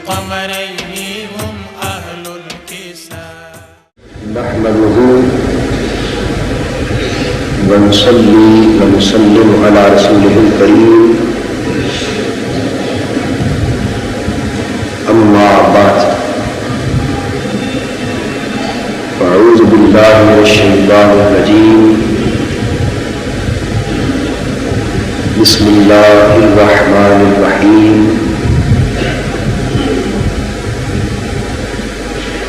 القمرين هم أهل الكساء. نحمده ونصلي ونسلم على رسوله الكريم أما بعد فأعوذ بالله من الشيطان الرجيم بسم الله الرحمن الرحيم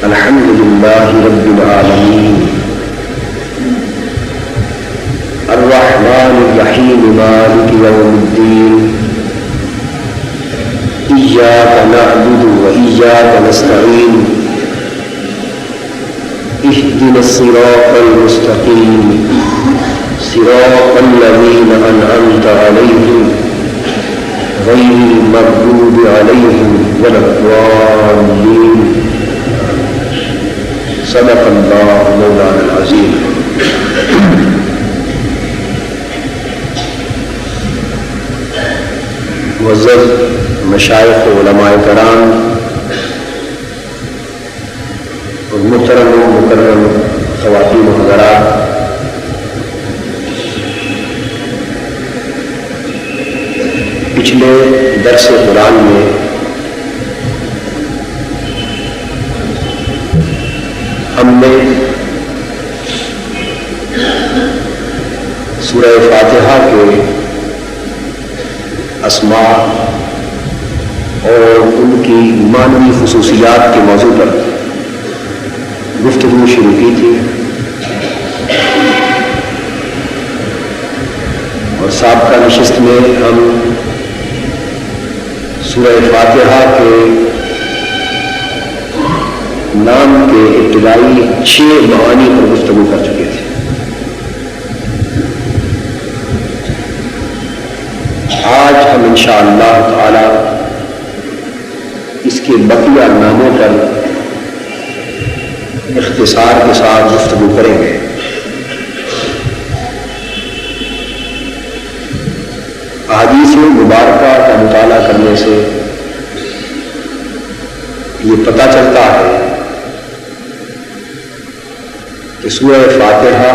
الحمد لله رب العالمين الرحمن الرحيم مالك يوم الدين إياك نعبد وإياك نستعين اهدنا الصراط المستقيم صراط الذين أنعمت عليهم غير المغضوب عليهم ولا الضالين. صدق الله مولانا العظيم. معزز مشائخ و علماء کرام اور محترم و مکرم خواتین و حضرات، پچھلے درس قرآن میں ہم نے سورہ فاتحہ کے اسماء اور ان کی معنوی خصوصیات کے موضوع پر گفتگو شروع کی تھی، اور سابقہ نشست میں ہم سورہ فاتحہ کے نام کے ابتدائی 6 معانی پر گفتگو کر چکے تھے۔ آج ہم انشاءاللہ تعالی اس کے بقیہ ناموں پر اختصار کے ساتھ گفتگو کریں گے۔ احادیث مبارکہ کا مطالعہ کرنے سے یہ پتہ چلتا ہے کہ سورہ فاتحہ،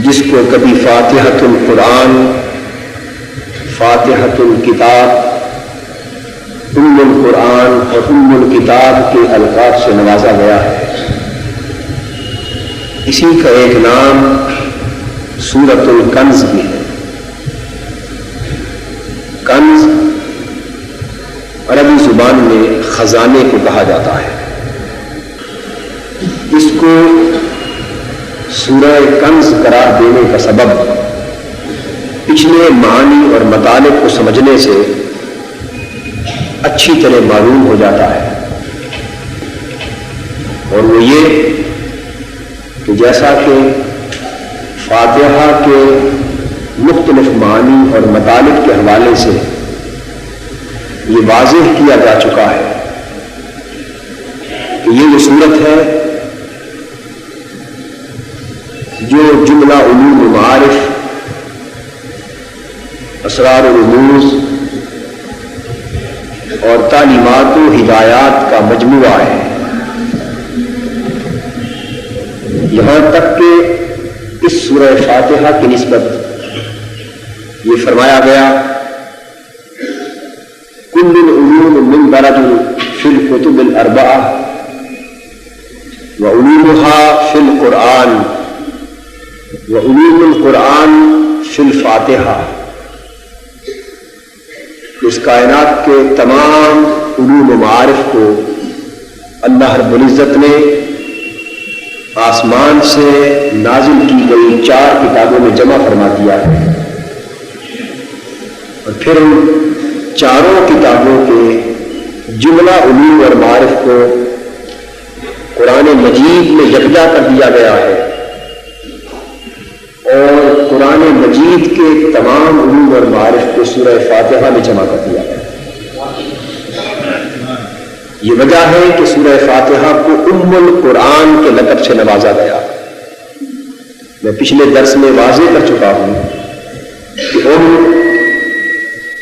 جس کو کبھی فاتحۃ القرآن، فاتحۃ الکتاب، ام القرآن اور ام الکتاب کے القاب سے نوازا گیا ہے، اسی کا ایک نام سورۃ الکنز بھی ہے۔ کنز عربی زبان میں خزانے کو کہا جاتا ہے۔ اس کو سورہ کنز قرار دینے کا سبب پچھلے معانی اور مطالب کو سمجھنے سے اچھی طرح معلوم ہو جاتا ہے، اور وہ یہ کہ جیسا کہ فاتحہ کے مختلف معانی اور مطالب کے حوالے سے یہ واضح کیا جا چکا ہے کہ یہ جو صورت ہے جو جملہ علوم و معارف، اسرار و رموز اور تعلیمات و ہدایات کا مجموعہ ہے، یہاں تک کہ اس سورہ فاتحہ کی نسبت یہ فرمایا گیا کل العلوم من درج فی الکتب الاربعہ وعلومها فی القرآن وعلوم القرآن فی الفاتحہ۔ اس کائنات کے تمام علوم و معارف کو اللہ رب العزت نے آسمان سے نازل کی گئی 4 کتابوں میں جمع فرما دیا ہے، اور پھر ان 4 کتابوں کے جملہ علوم اور معارف کو قرآن مجید میں یکجا کر دیا گیا ہے، اور قرآن مجید کے تمام علوم اور معارف کو سورہ فاتحہ میں جمع کر دیا گیا۔ یہ وجہ ہے کہ سورہ فاتحہ کو ام القرآن کے لقب سے نوازا گیا۔ میں پچھلے درس میں واضح کر چکا ہوں کہ ام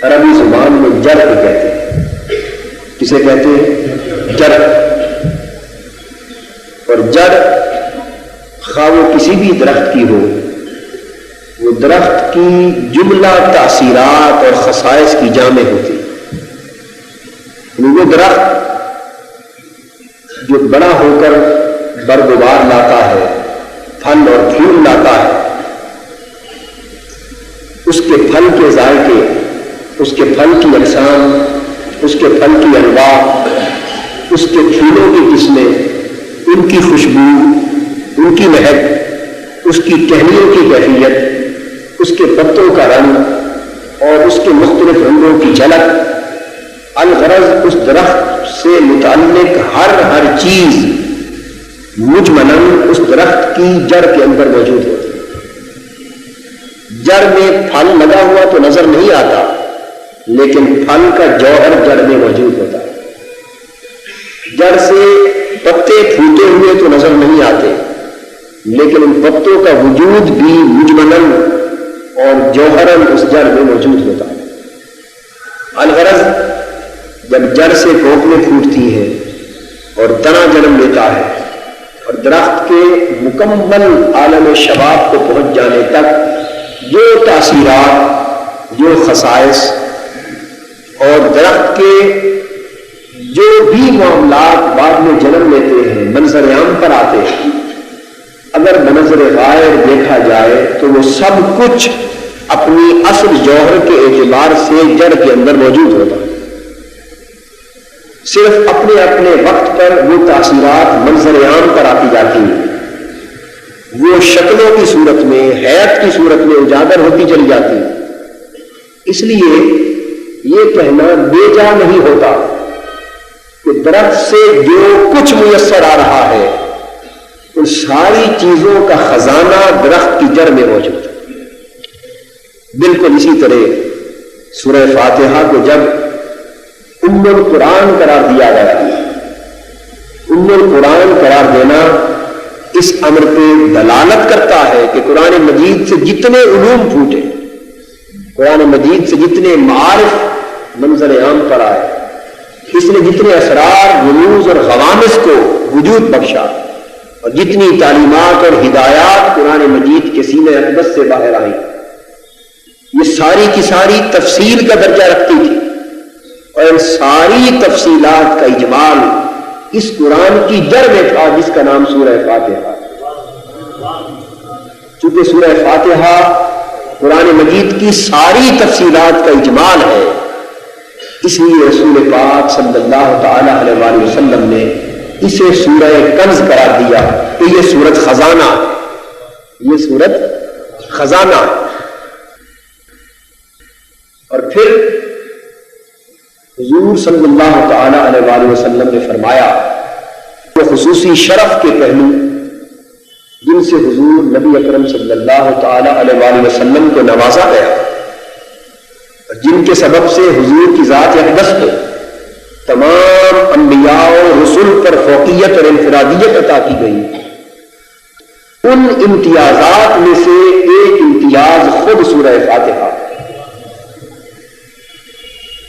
عربی زبان میں جڑ کو کہتے ہیں. کسے کہتے ہیں؟ جڑ. اور جڑ خواہ وہ کسی بھی درخت کی ہو، وہ درخت کی جملہ تاثیرات اور خصائص کی جامع ہوتی. وہ درخت جو بڑا ہو کر برگزار لاتا ہے، پھل اور پھول لاتا ہے، اس کے پھل کے ذائقے، اس کے پھل کی اقسام، اس کے پھل کی انواع، اس کے پھولوں کی قسمیں، ان کی خوشبو، ان کی مہک، اس کی ٹہنیوں کی کیفیت، اس کے پتوں کا رنگ اور اس کے مختلف رنگوں کی جھلک، الغرض اس درخت سے متعلق ہر چیز مجملاً اس درخت کی جڑ کے اندر موجود ہوتی ہے. جڑ میں پھل لگا ہوا تو نظر نہیں آتا، لیکن پھل کا جوہر جڑ میں موجود ہوتا ہے. جڑ سے پتے پھوٹے ہوئے تو نظر نہیں آتے، لیکن ان پتوں کا وجود بھی مجملاً اور جوہراً اس جڑ میں موجود ہوتا ہے. الغرض جب جڑ سے کوکلیں پھوٹتی ہیں اور تنا جنم لیتا ہے اور درخت کے مکمل عالم شباب کو پہنچ جانے تک جو تاثیرات، جو خصائص اور درخت کے جو بھی معاملات بعد میں جنم لیتے ہیں، منظر عام پر آتے ہیں، اگر بنظر غائب دیکھا جائے تو وہ سب کچھ اپنی اصل جوہر کے اعتبار سے جڑ کے اندر موجود ہوتا ہے. صرف اپنے اپنے وقت پر وہ تاثیرات منظر عام پر آتی جاتی ہیں، وہ شکلوں کی صورت میں، حیات کی صورت میں اجاگر ہوتی چلی جاتی. اس لیے یہ کہنا بے جا نہیں ہوتا کہ درخت سے جو کچھ میسر آ رہا ہے ان ساری چیزوں کا خزانہ درخت کی جڑ میں موجود ہے. بالکل اسی طرح سورہ فاتحہ کو جب ام القرآن قرار دیا گیا، ام القرآن قرار دینا اس امر پہ دلالت کرتا ہے کہ قرآن مجید سے جتنے علوم پھوٹے، قرآن مجید سے جتنے معارف منظر عام پر آئے، اس نے جتنے اسرار، رموز اور غوامض کو وجود بخشا اور جتنی تعلیمات اور ہدایات قرآن مجید کے سینہ اقدس سے باہر آئی، یہ ساری کی ساری تفصیل کا درجہ رکھتی تھی. اور ان ساری تفصیلات کا اجمال اس قرآن کی جڑ میں تھا جس کا نام سورہ فاتحہ. چونکہ سورہ فاتحہ قرآن مجید کی ساری تفصیلات کا اجمال ہے، اس لیے رسول پاک صلی اللہ تعالی علیہ وآلہ وسلم نے اسے سورہ کنز قرار دیا کہ یہ سورت خزانہ ہے، یہ سورت خزانہ ہے. اور پھر حضور صلی اللہ تعالی علیہ وآلہ وسلم نے فرمایا وہ خصوصی شرف کے پہلو جن سے حضور نبی اکرم صلی اللہ تعالی علیہ وآلہ وسلم کو نوازا گیا اور جن کے سبب سے حضور کی ذات اقدس کو تمام انبیاء و رسل پر فوقیت اور انفرادیت عطا کی گئی، ان امتیازات میں سے ایک امتیاز خود سورہ فاتحہ.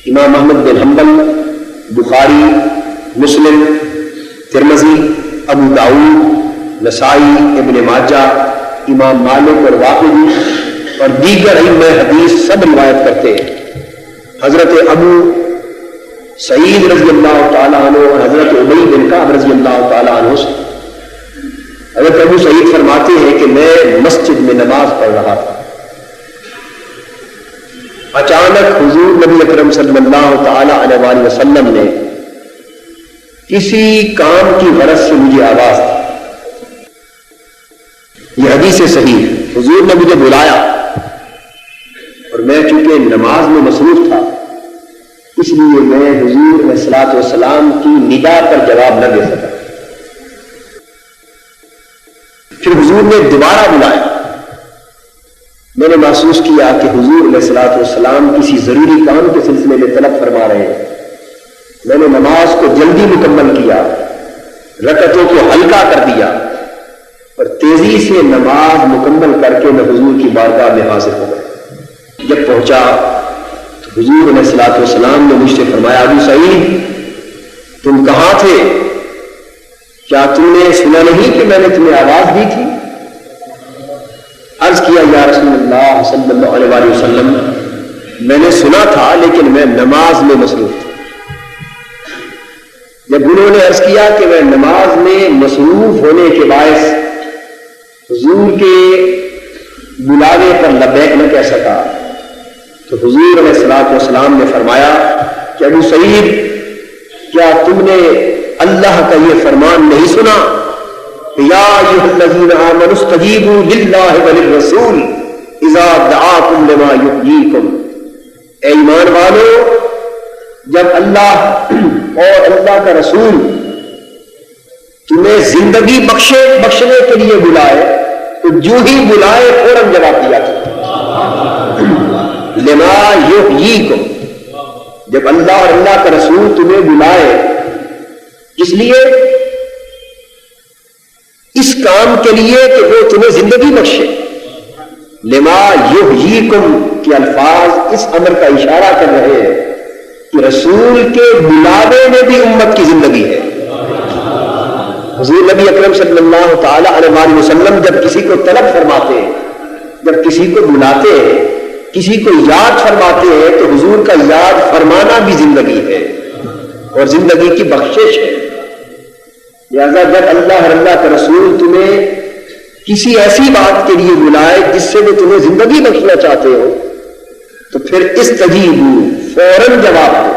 امام احمد بن حنبل، بخاری، مسلم، ترمذی، ابو داؤد، نسائی، ابن ماجہ، امام مالک اور واقعی اور دیگر ائمہ حدیث سب روایت کرتے ہیں. حضرت ابو سعید رضی اللہ تعالیٰ عنہ اور حضرت ابی بن کعب رضی اللہ تعالیٰ عنہ سے حضرت ابو سعید فرماتے ہیں کہ میں مسجد میں نماز پڑھ رہا تھا، اچانک حضور نبی اکرم صلی اللہ تعالی علیہ وآلہ وسلم نے کسی کام کی غرض سے مجھے آواز دی. یہ حدیث صحیح ہے. حضور نے مجھے بلایا اور میں چونکہ نماز میں مصروف تھا اس لیے میں حضور علیہ الصلوۃ والسلام کی ندا پر جواب نہ دے سکا. پھر حضور نے دوبارہ بلایا. میں نے محسوس کیا کہ حضور علیہ الصلوۃ والسلام کسی ضروری کام کے سلسلے میں طلب فرما رہے ہیں. میں نے نماز کو جلدی مکمل کیا، رکعتوں کو ہلکا کر دیا اور تیزی سے نماز مکمل کر کے میں حضور کی بارگاہ میں حاضر ہو گیا. جب پہنچا تو حضور علیہ الصلوۃ والسلام نے مجھ سے فرمایا ابو سعید تم کہاں تھے؟ کیا تم نے سنا نہیں کہ میں نے تمہیں آواز دی تھی؟ عرض کیا یا رسول اللہ صلی اللہ علیہ وآلہ وسلم میں نے سنا تھا لیکن میں نماز میں مصروف تھا۔ جب انہوں نے عرض کیا کہ میں نماز میں مصروف ہونے کے باعث حضور کے بلاوے پر لبیک نہ کہہ سکا تو حضور علیہ الصلوۃ والسلام نے فرمایا کہ ابو سعید کیا تم نے اللہ کا یہ فرمان نہیں سنا یا ایھا الذین آمنوا استجیبوا للہ وللرسول اذا دعاکم لما یحییکم، اے ایمان والو جب اللہ اور اللہ کا رسول تمہیں زندگی بخشنے کے لیے بلائے تو جو ہی بلائے فوراً جواب دیا لما یحییکم، جب اللہ اور اللہ کا رسول تمہیں بلائے اس لیے اس کام کے لیے کہ وہ تمہیں زندگی بخشے۔ لما یحییکم کے الفاظ اس امر کا اشارہ کر رہے ہیں کہ رسول کے بلاوے میں بھی امت کی زندگی ہے۔ حضور نبی اکرم صلی اللہ تعالی علیہ وسلم جب کسی کو طلب فرماتے ہیں، جب کسی کو بلاتے ہیں، کسی کو یاد فرماتے ہیں تو حضور کا یاد فرمانا بھی زندگی ہے اور زندگی کی بخشش ہے۔ لہذا جب اللہ اور اللہ کا رسول تمہیں کسی ایسی بات کے لیے بلائے جس سے وہ تمہیں زندگی بخشنا چاہتے ہو تو پھر استجیبوا، فوراً جواب دو۔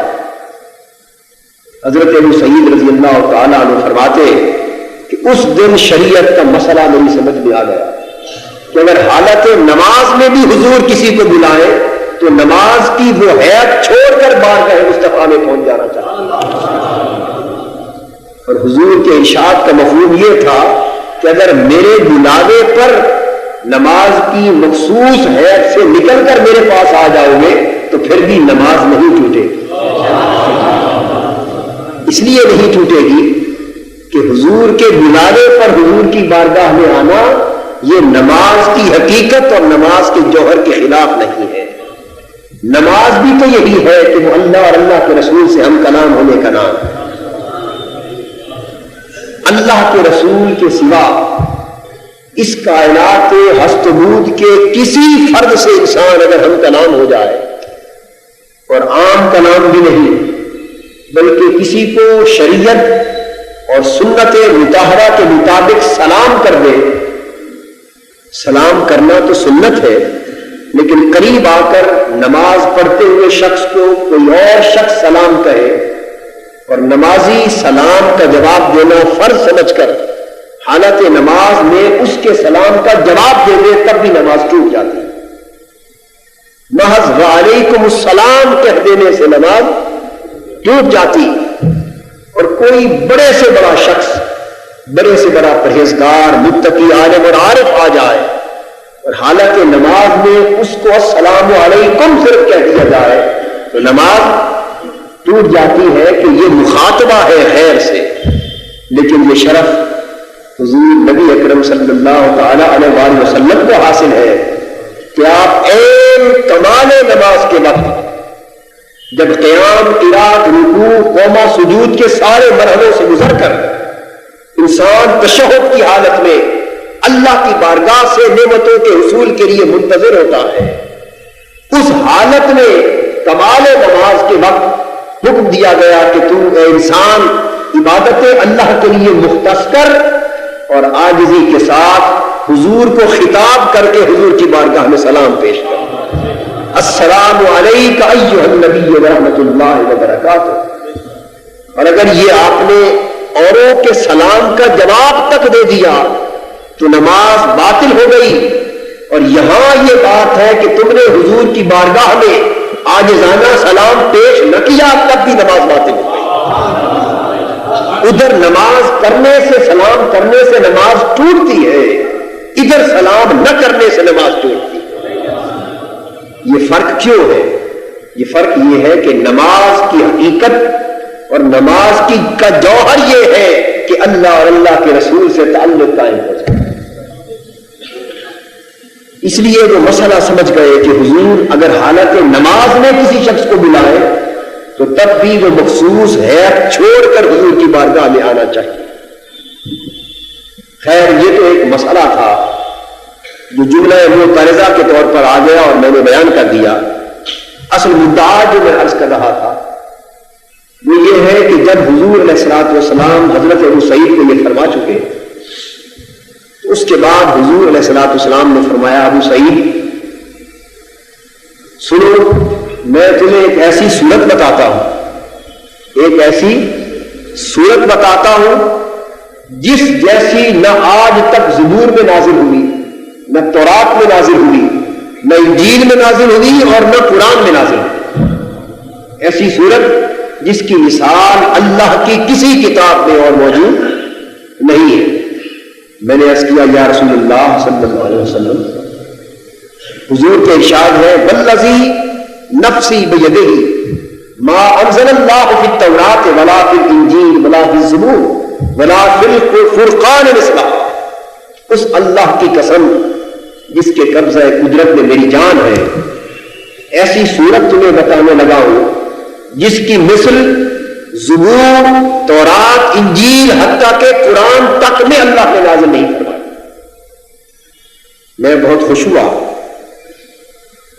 حضرت ابو سعید رضی اللہ تعالیٰ عنہ فرماتے کہ اس دن شریعت کا مسئلہ میری سمجھ میں آ گیا کہ اگر حالت نماز میں بھی حضور کسی کو بلائے تو نماز کی وہ حیت چھوڑ کر بارگاہ مصطفیٰ میں پہنچ جانا چاہیے۔ اور حضور کے ارشاد کا مفہوم یہ تھا کہ اگر میرے بلاوے پر نماز کی مخصوص حیت سے نکل کر میرے پاس آ جاؤ گے تو پھر بھی نماز نہیں ٹوٹے گی۔ اس لیے نہیں ٹوٹے گی کہ حضور کے بلاوے پر حضور کی بارگاہ میں آنا یہ نماز کی حقیقت اور نماز کے جوہر کے خلاف نہیں ہے۔ نماز بھی تو یہی ہے کہ وہ اللہ اور اللہ کے رسول سے ہم کلام ہونے کا نام ہے۔ اللہ کے رسول کے سوا اس کائنات ہست بود کے کسی فرد سے انسان اگر ہم کلام ہو جائے، اور عام کلام بھی نہیں بلکہ کسی کو شریعت اور سنت مطہرہ کے مطابق سلام کر دے، سلام کرنا تو سنت ہے لیکن قریب آ کر نماز پڑھتے ہوئے شخص کو کوئی اور شخص سلام کہے اور نمازی سلام کا جواب دینا فرض سمجھ کر حالت نماز میں اس کے سلام کا جواب دے دے تب بھی نماز ٹوٹ جاتی ہے۔ محض وعلیکم السلام کہہ دینے سے نماز ٹوٹ جاتی، اور کوئی بڑے سے بڑا شخص، بڑے سے بڑا پرہیزگار، متقی، عالم اور عارف آ جائے اور حالت نماز میں اس کو السلام علیکم صرف کہہ دیا جائے تو نماز ٹوٹ جاتی ہے کہ یہ مخاطبہ ہے خیر سے۔ لیکن یہ شرف حضور نبی اکرم صلی اللہ تعالی علیہ وآلہ وسلم کو حاصل ہے کہ آپ عین کمال نماز کے وقت جب قیام، قرات، رکوع، قوما، سجود کے سارے مرحلوں سے گزر کر انسان تشہد کی حالت میں اللہ کی بارگاہ سے نعمتوں کے حصول کے لیے منتظر ہوتا ہے، اس حالت میں کمال نماز کے وقت حکم دیا گیا کہ تو اے انسان عبادت اللہ کے لیے مختص کر اور عاجزی کے ساتھ حضور کو خطاب کر کے حضور کی بارگاہ میں سلام پیش کر، السلام علیک ایھا النبی ورحمۃ اللہ وبرکاتہ۔ اور اگر یہ آپ نے اوروں کے سلام کا جواب تک دے دیا تو نماز باطل ہو گئی، اور یہاں یہ بات ہے کہ تم نے حضور کی بارگاہ میں عاجزانہ سلام پیش نہ کیا تب بھی نماز باطل ہو گئی۔ ادھر نماز کرنے سے، سلام کرنے سے نماز ٹوٹتی ہے، ادھر سلام نہ کرنے سے نماز ٹوٹتی ہے۔ یہ فرق کیوں ہے؟ یہ فرق یہ ہے کہ نماز کی حقیقت اور نماز کی کا جوہر یہ ہے کہ اللہ اور اللہ کے رسول سے تعلق قائم ہو جائے۔ اس لیے وہ مسئلہ سمجھ گئے کہ حضور اگر حالت نماز میں کسی شخص کو بلائے تو تب بھی وہ مخصوص ہیئت چھوڑ کر حضور کی بارگاہ میں آنا چاہیے۔ خیر یہ تو ایک مسئلہ تھا جو جملہ معترضہ کے طور پر آ گیا اور میں نے بیان کر دیا۔ اصل مدعا جو میں عرض کر رہا تھا وہ یہ ہے کہ جب حضور علیہ الصلوۃ والسلام حضرت ابو سعید کو یہ فرما چکے تو اس کے بعد حضور علیہ الصلوۃ والسلام نے فرمایا ابو سعید سنو، میں تمہیں ایک ایسی صورت بتاتا ہوں، ایک ایسی صورت بتاتا ہوں جس جیسی نہ آج تک زبور میں نازل ہوئی، نہ تورات میں نازل ہوئی، نہ انجیل میں نازل ہوئی اور نہ قرآن میں نازل ہوئی۔ ایسی صورت جس کی مثال اللہ کی کسی کتاب میں اور موجود نہیں ہے۔ میں نے عرض کیا یا رسول اللہ صلی اللہ علیہ وسلم، حضور کے ارشاد ہے والذی نفسی بیدہ ما انزل اللہ فی التوراۃ ولا فی الانجیل ولا فی الزبور ولا فی الفرقان مثلہ، اس اللہ کی قسم جس کے قبضہ قدرت میں میری جان ہے، ایسی صورت تمہیں بتانے لگا ہوں جس کی مثل زبور، تورات، انجیل حتیٰ کہ قرآن تک میں اللہ نے نازل نہیں فرمائی۔ میں بہت خوش ہوا۔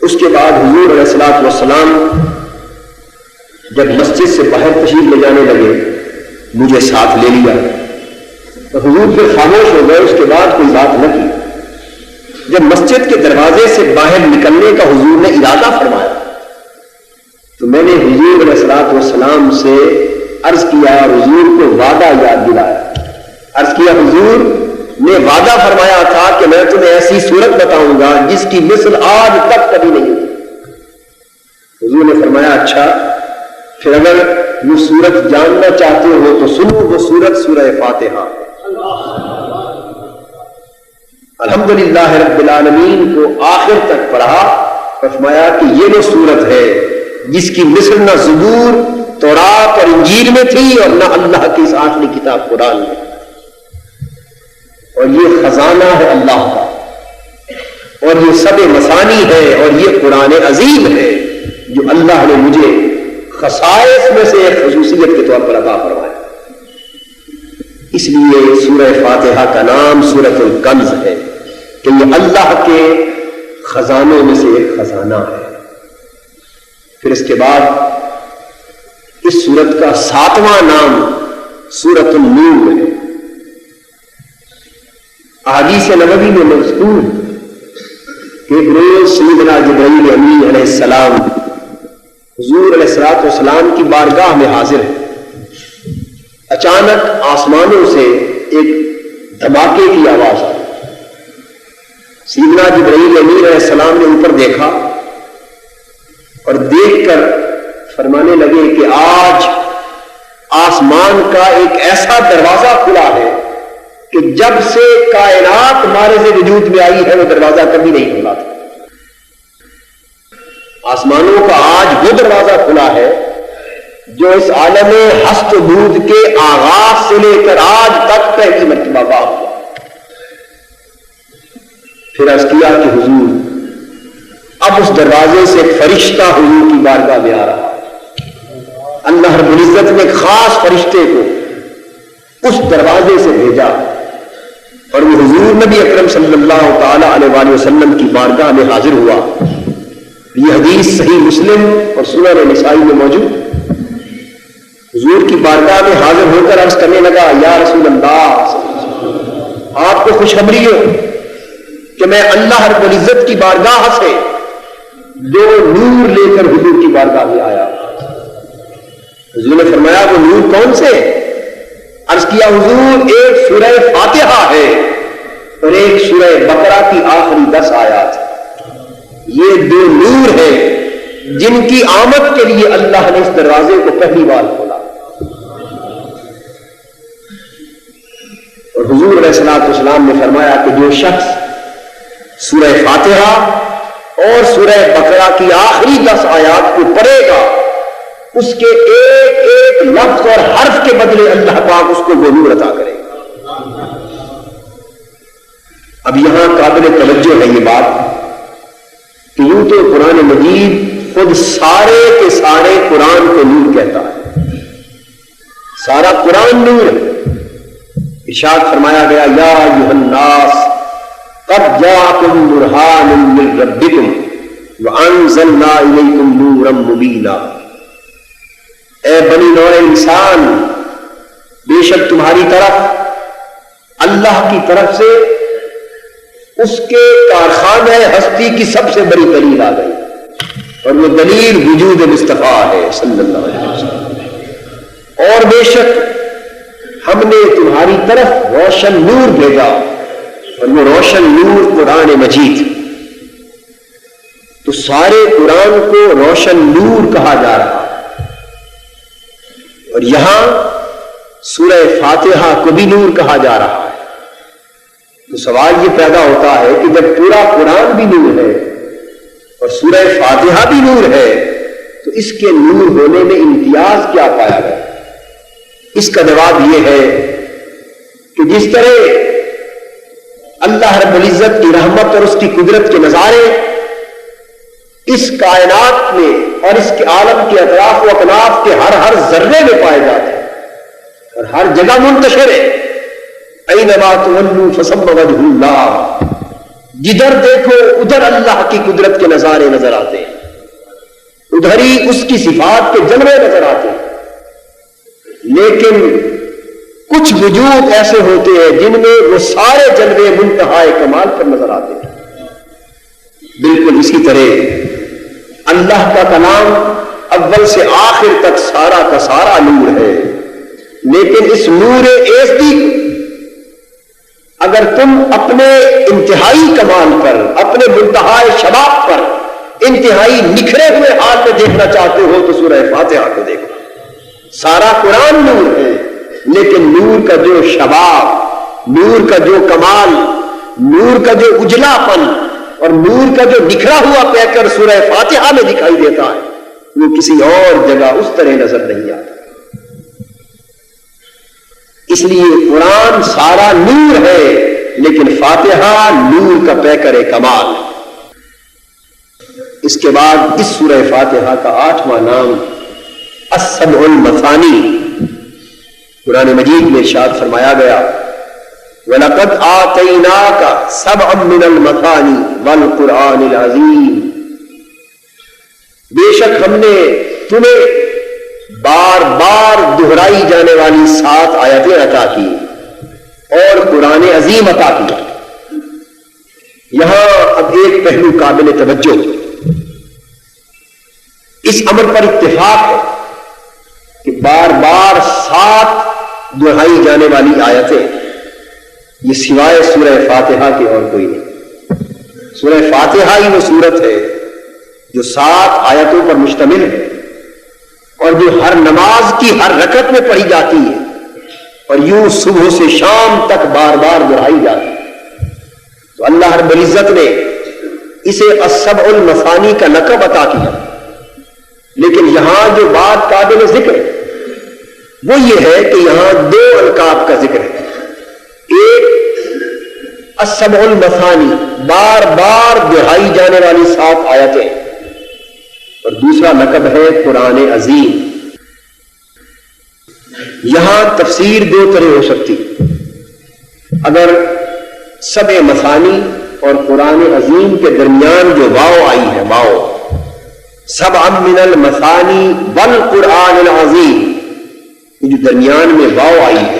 اس کے بعد حضور علیہ الصلوۃ والسلام جب مسجد سے باہر تشریف لے جانے لگے مجھے ساتھ لے لیا تو حضور پھر خاموش ہو گئے، اس کے بعد کوئی بات نہ کی۔ جب مسجد کے دروازے سے باہر نکلنے کا حضور نے ارادہ فرمایا تو میں نے حضور علیہ الصلوۃ والسلام سے عرض کیا اور حضور کو وعدہ یاد دلایا۔ عرض کیا حضور نے وعدہ فرمایا تھا کہ میں تمہیں ایسی صورت بتاؤں گا جس کی مثل آج تک کبھی نہیں ہوئی۔ حضور نے فرمایا اچھا، پھر اگر وہ صورت جاننا چاہتے ہو تو سنو، وہ صورت سورہ فاتحہ۔ الحمدللہ رب العالمین کو آخر تک پڑھا، فرمایا کہ یہ وہ صورت ہے جس کی مثل نہ زبور، تورات اور انجیل میں تھی اور نہ اللہ کی اس آخری کتاب قرآن میں، اور یہ خزانہ ہے اللہ کا، اور یہ سب مسانی ہے، اور یہ قرآن عظیم ہے جو اللہ نے مجھے خصائص میں سے ایک خصوصیت کے طور پر عطا فرمایا۔ اس لیے سورہ فاتحہ کا نام سورۃ الکنز ہے کہ یہ اللہ کے خزانوں میں سے ایک خزانہ ہے۔ پھر اس کے بعد اس سورت کا 7واں نام سورۃ النور ہے۔ احادیث نبوی میں مذکور کہ ایک روز سیدنا جبرائیل امین علیہ السلام حضور علیہ الصلوۃ والسلام کی بارگاہ میں حاضر ہے۔ اچانک آسمانوں سے ایک دھماکے کی آواز آئی۔ سیدنا جبرائیل امین علیہ السلام نے اوپر دیکھا اور دیکھ کر فرمانے لگے کہ آج آسمان کا ایک ایسا دروازہ کھلا ہے کہ جب سے کائنات معرض وجود میں آئی ہے وہ دروازہ کبھی نہیں کھلا تھا۔ آسمانوں کا آج وہ دروازہ کھلا ہے جو اس عالم ہست بود کے آغاز سے لے کر آج تک پہلی مرتبہ باب ہوا۔ پھر عرض کیا کہ حضور اب اس دروازے سے ایک فرشتہ حضور کی بارگاہ میں آ رہا۔ اللہ رب العزت نے ایک خاص فرشتے کو اس دروازے سے بھیجا اور وہ حضور نبی اکرم صلی اللہ تعالی علیہ وآلہ وسلم کی بارگاہ میں حاضر ہوا۔ یہ حدیث صحیح مسلم اور سنن نسائی میں موجود۔ حضور کی بارگاہ میں حاضر ہو کر عرض کرنے لگا یا رسول اللہ، آپ کو خوشخبری ہو کہ میں اللہ رب العزت کی بارگاہ سے دو نور لے کر حضور کی بارگاہ میں آیا۔ حضور نے فرمایا وہ نور کون سے؟ عرض کیا حضور ایک سورہ فاتحہ ہے اور ایک سورہ بقرہ کی آخری 10 آیات۔ یہ دو نور ہیں جن کی آمد کے لیے اللہ نے اس دروازے کو پہلی بار کھولا۔ اور حضور علیہ الصلوۃ والسلام نے فرمایا کہ جو شخص سورہ فاتحہ اور سورہ بقرہ کی آخری 10 آیات کو پڑھے گا اس کے ایک ایک لفظ اور حرف کے بدلے اللہ پاک اس کو وہ نور عطا کرے گا۔ اب یہاں قابل توجہ ہے یہ بات کہ یوں تو قرآن مجید خود سارے کے سارے قرآن کو نور کہتا ہے، سارا قرآن نور ہے۔ ارشاد فرمایا گیا یا ایھا الناس قد جاءکم برہان من ربکم وانزلنا الیکم نورا مبینا، اے بنی نوع انسان، بے شک تمہاری طرف اللہ کی طرف سے اس کے کارخانہ ہستی کی سب سے بڑی دلیل آ گئی، اور وہ دلیل وجود مصطفیٰ ہے صلی اللہ علیہ وسلم۔ اور بے شک ہم نے تمہاری طرف روشن نور بھیجا، اور وہ روشن نور قرآن مجید۔ تو سارے قرآن کو روشن نور کہا جا رہا ہے، اور یہاں سورہ فاتحہ کو بھی نور کہا جا رہا ہے۔ تو سوال یہ پیدا ہوتا ہے کہ جب پورا قرآن بھی نور ہے اور سورہ فاتحہ بھی نور ہے، تو اس کے نور ہونے میں امتیاز کیا پایا گیا؟ اس کا جواب یہ ہے کہ جس طرح اللہ رب العزت کی رحمت اور اس کی قدرت کے نظارے اس کائنات میں اور اس کے عالم کے اطراف و اکناف کے ہر ذرے میں پائے جاتے ہیں اور ہر جگہ منتشر ہے، اینما تولوا فثم وجہ اللہ، جدھر دیکھو ادھر اللہ کی قدرت کے نظارے نظر آتے ہیں، ادھر ہی اس کی صفات کے جلوے نظر آتے ہیں۔ لیکن کچھ وجود ایسے ہوتے ہیں جن میں وہ سارے جلوے منتہائے کمال پر نظر آتے ہیں۔ بالکل اسی طرح اللہ کا کلام اول سے آخر تک سارا کا سارا نور ہے، لیکن اس نور ایزدی کو اگر تم اپنے انتہائی کمال پر، اپنے منتہائے شباب پر انتہائی نکھرے ہوئے حال میں دیکھنا چاہتے ہو تو سورہ فاتحہ کو دیکھو۔ سارا قرآن نور ہے، لیکن نور کا جو شباب، نور کا جو کمال، نور کا جو اجلا پن اور نور کا جو نکھرا ہوا پیکر سورہ فاتحہ میں دکھائی دیتا ہے، وہ کسی اور جگہ اس طرح نظر نہیں آتا۔ اس لیے قرآن سارا نور ہے، لیکن فاتحہ نور کا پیکر کمال۔ اس کے بعد اس سورہ فاتحہ کا 8واں نام السبع المثانی، قرآن مجید میں ارشاد فرمایا گیا وَلَقَدْ آتَيْنَاكَ سَبْعًا مِّنَ الْمَثَانِي وَالْقُرْآنِ الْعَظِيمِ، بے شک ہم نے تمہیں بار بار دہرائی جانے والی 7 آیتیں عطا کی اور قرآن عظیم عطا کیا۔ یہاں اب ایک پہلو قابل توجہ، اس امر پر اتفاق ہے کہ بار بار 7 دہرائی جانے والی آیتیں یہ سوائے سورہ فاتحہ کے اور کوئی نہیں۔ سورہ فاتحہ ہی وہ سورت ہے جو 7 آیتوں پر مشتمل ہے اور جو ہر نماز کی ہر رکعت میں پڑھی جاتی ہے اور یوں صبح سے شام تک بار بار دہرائی جاتی ہے۔ تو اللہ رب العزت نے اسے السبع المثانی کا لقب عطا کیا، لیکن یہاں جو بات قابل ذکر ہے وہ یہ ہے کہ یہاں 2 القاب کا ذکر ہے۔ ایک السبع المثانی، بار بار دہرائی جانے والی 7 آیتیں، اور دوسرا لقب ہے قرآن عظیم۔ یہاں تفسیر 2 طرح ہو سکتی، اگر سبع مثانی اور قرآن عظیم کے درمیان جو واو آئی ہے، واو سبعا من المثانی والقرآن العظیم، یہ جو درمیان میں واو آئی ہے،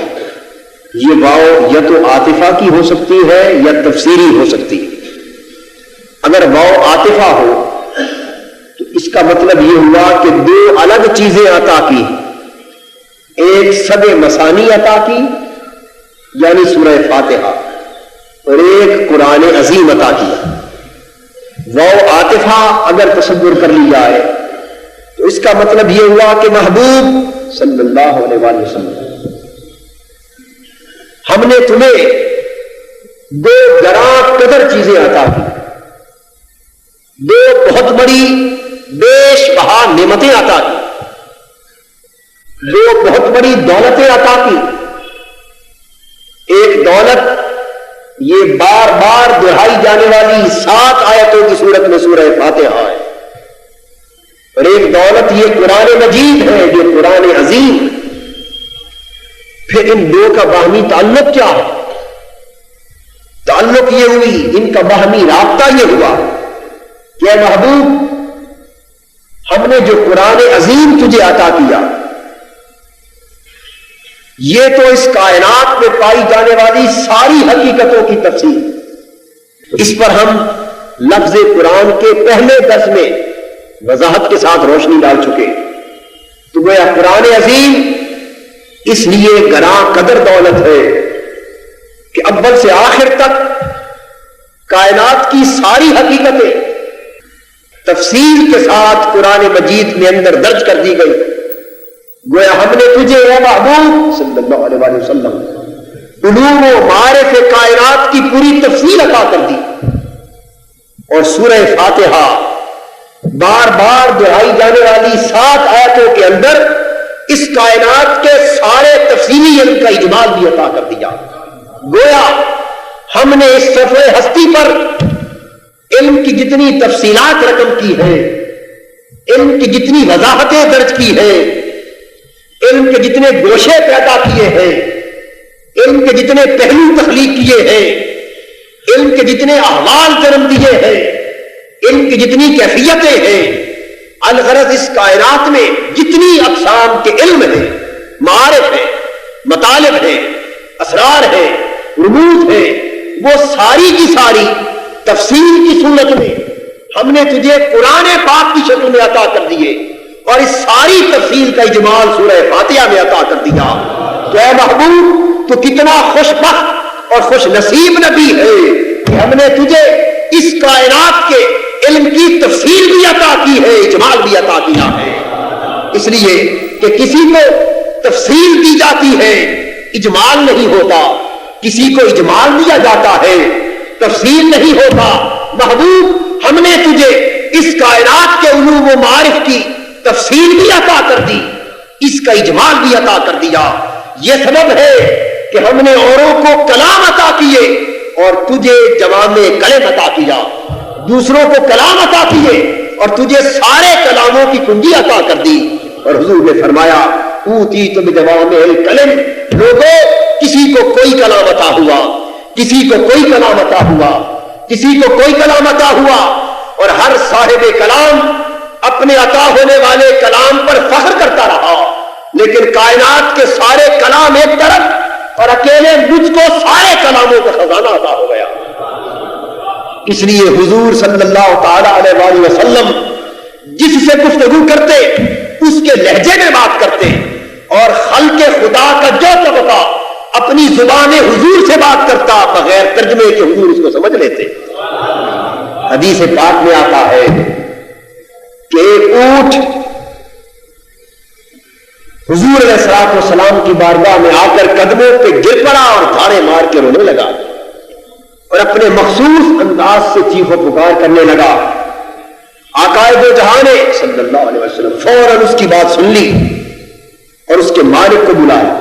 یہ واو یا تو عاطفہ کی ہو سکتی ہے یا تفسیری ہو سکتی ہے۔ اگر واو عاطفہ ہو تو اس کا مطلب یہ ہوا کہ 2 الگ چیزیں عطا کی، ایک سبع مثانی عطا کی یعنی سورہ فاتحہ، اور ایک قرآن عظیم عطا کیا۔ واو عاطفہ اگر تصور کر لی جائے تو اس کا مطلب یہ ہوا کہ محبوب صلی اللہ علیہ وسلم، ہم نے تمہیں 2 گراں قدر چیزیں عطا کی، 2 بہت بڑی بیش بہا نعمتیں عطا کی، 2 بہت بڑی دولتیں عطا کی۔ ایک دولت یہ بار بار دہرائی جانے والی 7 آیتوں کی صورت میں سورہ فاتحہ ہے، اور ایک دولت یہ قرآن مجید ہے جو قرآن عظیم۔ پھر ان دو کا باہمی تعلق کیا ہے؟ تعلق یہ ہوئی، ان کا باہمی رابطہ یہ ہوا کہ اے محبوب، ہم نے جو قرآن عظیم تجھے عطا کیا، یہ تو اس کائنات میں پائی جانے والی ساری حقیقتوں کی تفصیل، اس پر ہم لفظ قرآن کے پہلے درس میں وضاحت کے ساتھ روشنی ڈال چکے۔ تو گویا قرآن عظیم اس لیے گراں قدر دولت ہے کہ اول سے آخر تک کائنات کی ساری حقیقتیں تفصیل کے ساتھ قرآن مجید میں اندر درج کر دی گئی۔ گویا ہم نے تجھے اے محبوب صلی اللہ علیہ وسلم علوم و معارف کائنات کی پوری تفصیل عطا کر دی، اور سورہ فاتحہ بار بار دہرائی جانے والی 7 آیتوں کے اندر اس کائنات کے سارے تفصیلی علم کا اجمال بھی عطا کر دیا۔ گویا ہم نے اس صفحے ہستی پر علم کی جتنی تفصیلات رقم کی ہے، علم کی جتنی وضاحتیں درج کی ہے، علم کے جتنے گوشے پیدا کیے ہیں، علم کے جتنے پہلو تخلیق کیے ہیں، علم کے جتنے احوال جنم دیے ہیں، علم کی جتنی کیفیتیں ہیں، الغرض اس کائنات میں جتنی اقسام کے علم ہیں، معارف ہیں، مطالب ہیں، اسرار ہیں، رموز ہیں، وہ ساری کی ساری تفصیل کی صورت میں ہم نے تجھے قرآن پاک کی شکل میں عطا کر دیے، اور اس ساری تفصیل کا اجمال سورہ فاتحہ میں عطا کر دیا۔ تو اے محبوب، تو کتنا خوش بخت اور خوش نصیب نبی ہے کہ ہم نے تجھے اس کائنات کے علم کی تفصیل بھی عطا کی ہے، اجمال بھی عطا کیا ہے۔ اس لیے کہ کسی کو تفصیل دی جاتی ہے، اجمال نہیں ہوتا، کسی کو اجمال دیا جاتا ہے، تفصیل نہیں ہوتا۔ محبوب، ہم نے تجھے اس کائنات کے علوم و معارف کی تفصیل بھی عطا کر دی، اس کا اجمال بھی عطا کر دیا۔ یہ سبب ہے کہ ہم نے اوروں کو کلام عطا کیے اور تجھے جوامع کلم عطا کیا، دوسروں کو کلام عطا کیے اور تجھے سارے کلاموں کی کنجی عطا کر دی۔ اور حضور نے فرمایا اوتیت بجوامع الکلم، لوگوں، کسی کو کوئی کلام عطا ہوا، کسی کو کوئی کلام عطا ہوا، کسی کو کوئی کلام عطا ہوا، اور ہر صاحب کلام اپنے عطا ہونے والے کلام پر فخر کرتا رہا، لیکن کائنات کے سارے کلام ایک طرف اور اکیلے مجھ کو سارے کلاموں کا خزانہ عطا ہو گیا۔ اس لیے حضور صلی اللہ تعالی علیہ وآلہ وسلم جس سے گفتگو کرتے اس کے لہجے میں بات کرتے، اور خلق خدا کا جو طبقہ اپنی زبان حضور سے بات کرتا بغیر ترجمے کے حضور اس کو سمجھ لیتے۔ حدیث پاک میں آتا ہے کہ ایک اونٹ حضور علیہ الصلوۃ والسلام کی بارگاہ میں آ کر قدموں پہ گر پڑا اور دھاڑے مار کے رونے لگا، اور اپنے مخصوص انداز سے چیخ و پکار کرنے لگا۔ آقا دو جہاں نے صلی اللہ علیہ وسلم فوراً اس کی بات سن لی اور اس کے مالک کو بلایا،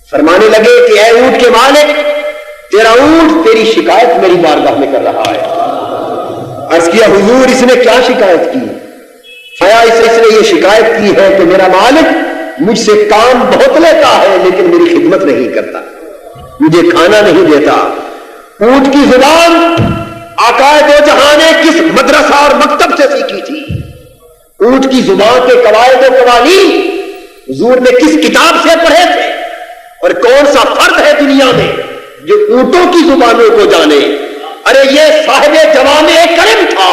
فرمانے لگے کہ اے اونٹ کے مالک، تیرا اونٹ تیری شکایت میری بارگاہ میں کر رہا ہے۔ عرض کیا حضور، اس نے کیا شکایت کی؟ اس نے یہ شکایت کی ہے کہ میرا مالک مجھ سے کام بہت لیتا ہے لیکن میری خدمت نہیں کرتا، مجھے کھانا نہیں دیتا۔ اونٹ کی زبان آقا دو جہاں نے کس مدرسہ اور مکتب سے سیکھی تھی؟ اونٹ کی زبان کے قواعد و قوانین حضور نے کس کتاب سے پڑھے تھے؟ اور کون سا فرد ہے دنیا میں جو اونٹوں کی زبانوں کو جانے؟ ارے یہ صاحب جوامع کلم تھا،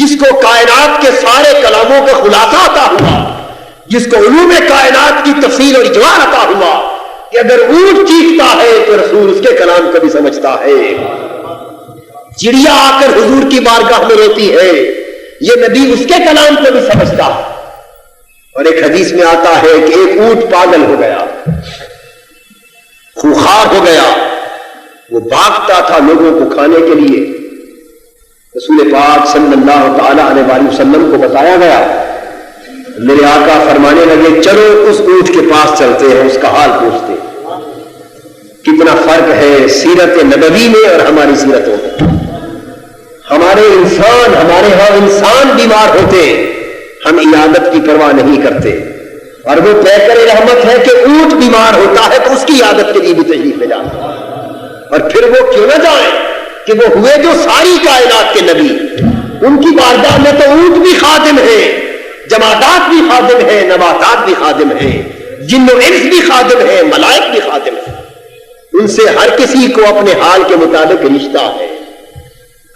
جس کو کائنات کے سارے کلاموں کا خلاصہ عطا ہوا، جس کو علوم کائنات کی تفصیل اور اجمال عطا ہوا کہ اگر اونٹ چیختا ہے تو رسول اس کے کلام کو بھی سمجھتا ہے، چڑیا آ کر حضور کی بارگاہ میں روتی ہے، یہ نبی اس کے کلام کو بھی سمجھتا ہے۔ اور ایک حدیث میں آتا ہے کہ ایک اونٹ پاگل ہو گیا، خوخار ہو گیا، وہ بھاگتا تھا لوگوں کو کھانے کے لیے۔ رسول پاک صلی اللہ تعالی علیہ وآلہ وسلم کو بتایا گیا، میرے آقا فرمانے لگے چلو اس اونٹ کے پاس چلتے ہیں، اس کا حال پوچھتے۔ کتنا فرق ہے سیرت نبوی میں اور ہماری سیرتوں میں. ہمارے ہاں انسان بیمار ہوتے ہیں، ہم عیادت کی پرواہ نہیں کرتے، اور وہ پیکر رحمت ہے کہ اونٹ بیمار ہوتا ہے تو اس کی عیادت کے لیے بھی تشریف لے جاتا ہے. اور پھر وہ کیوں نہ جائیں کہ وہ ہوئے جو ساری کائنات کے نبی، ان کی بارگاہ میں تو اونٹ بھی خادم ہیں، جمادات بھی خادم ہیں، نباتات بھی خادم ہیں، جن و انس بھی خادم ہیں، ملائک بھی خادم ہیں. ان سے ہر کسی کو اپنے حال کے مطابق رشتہ ہے،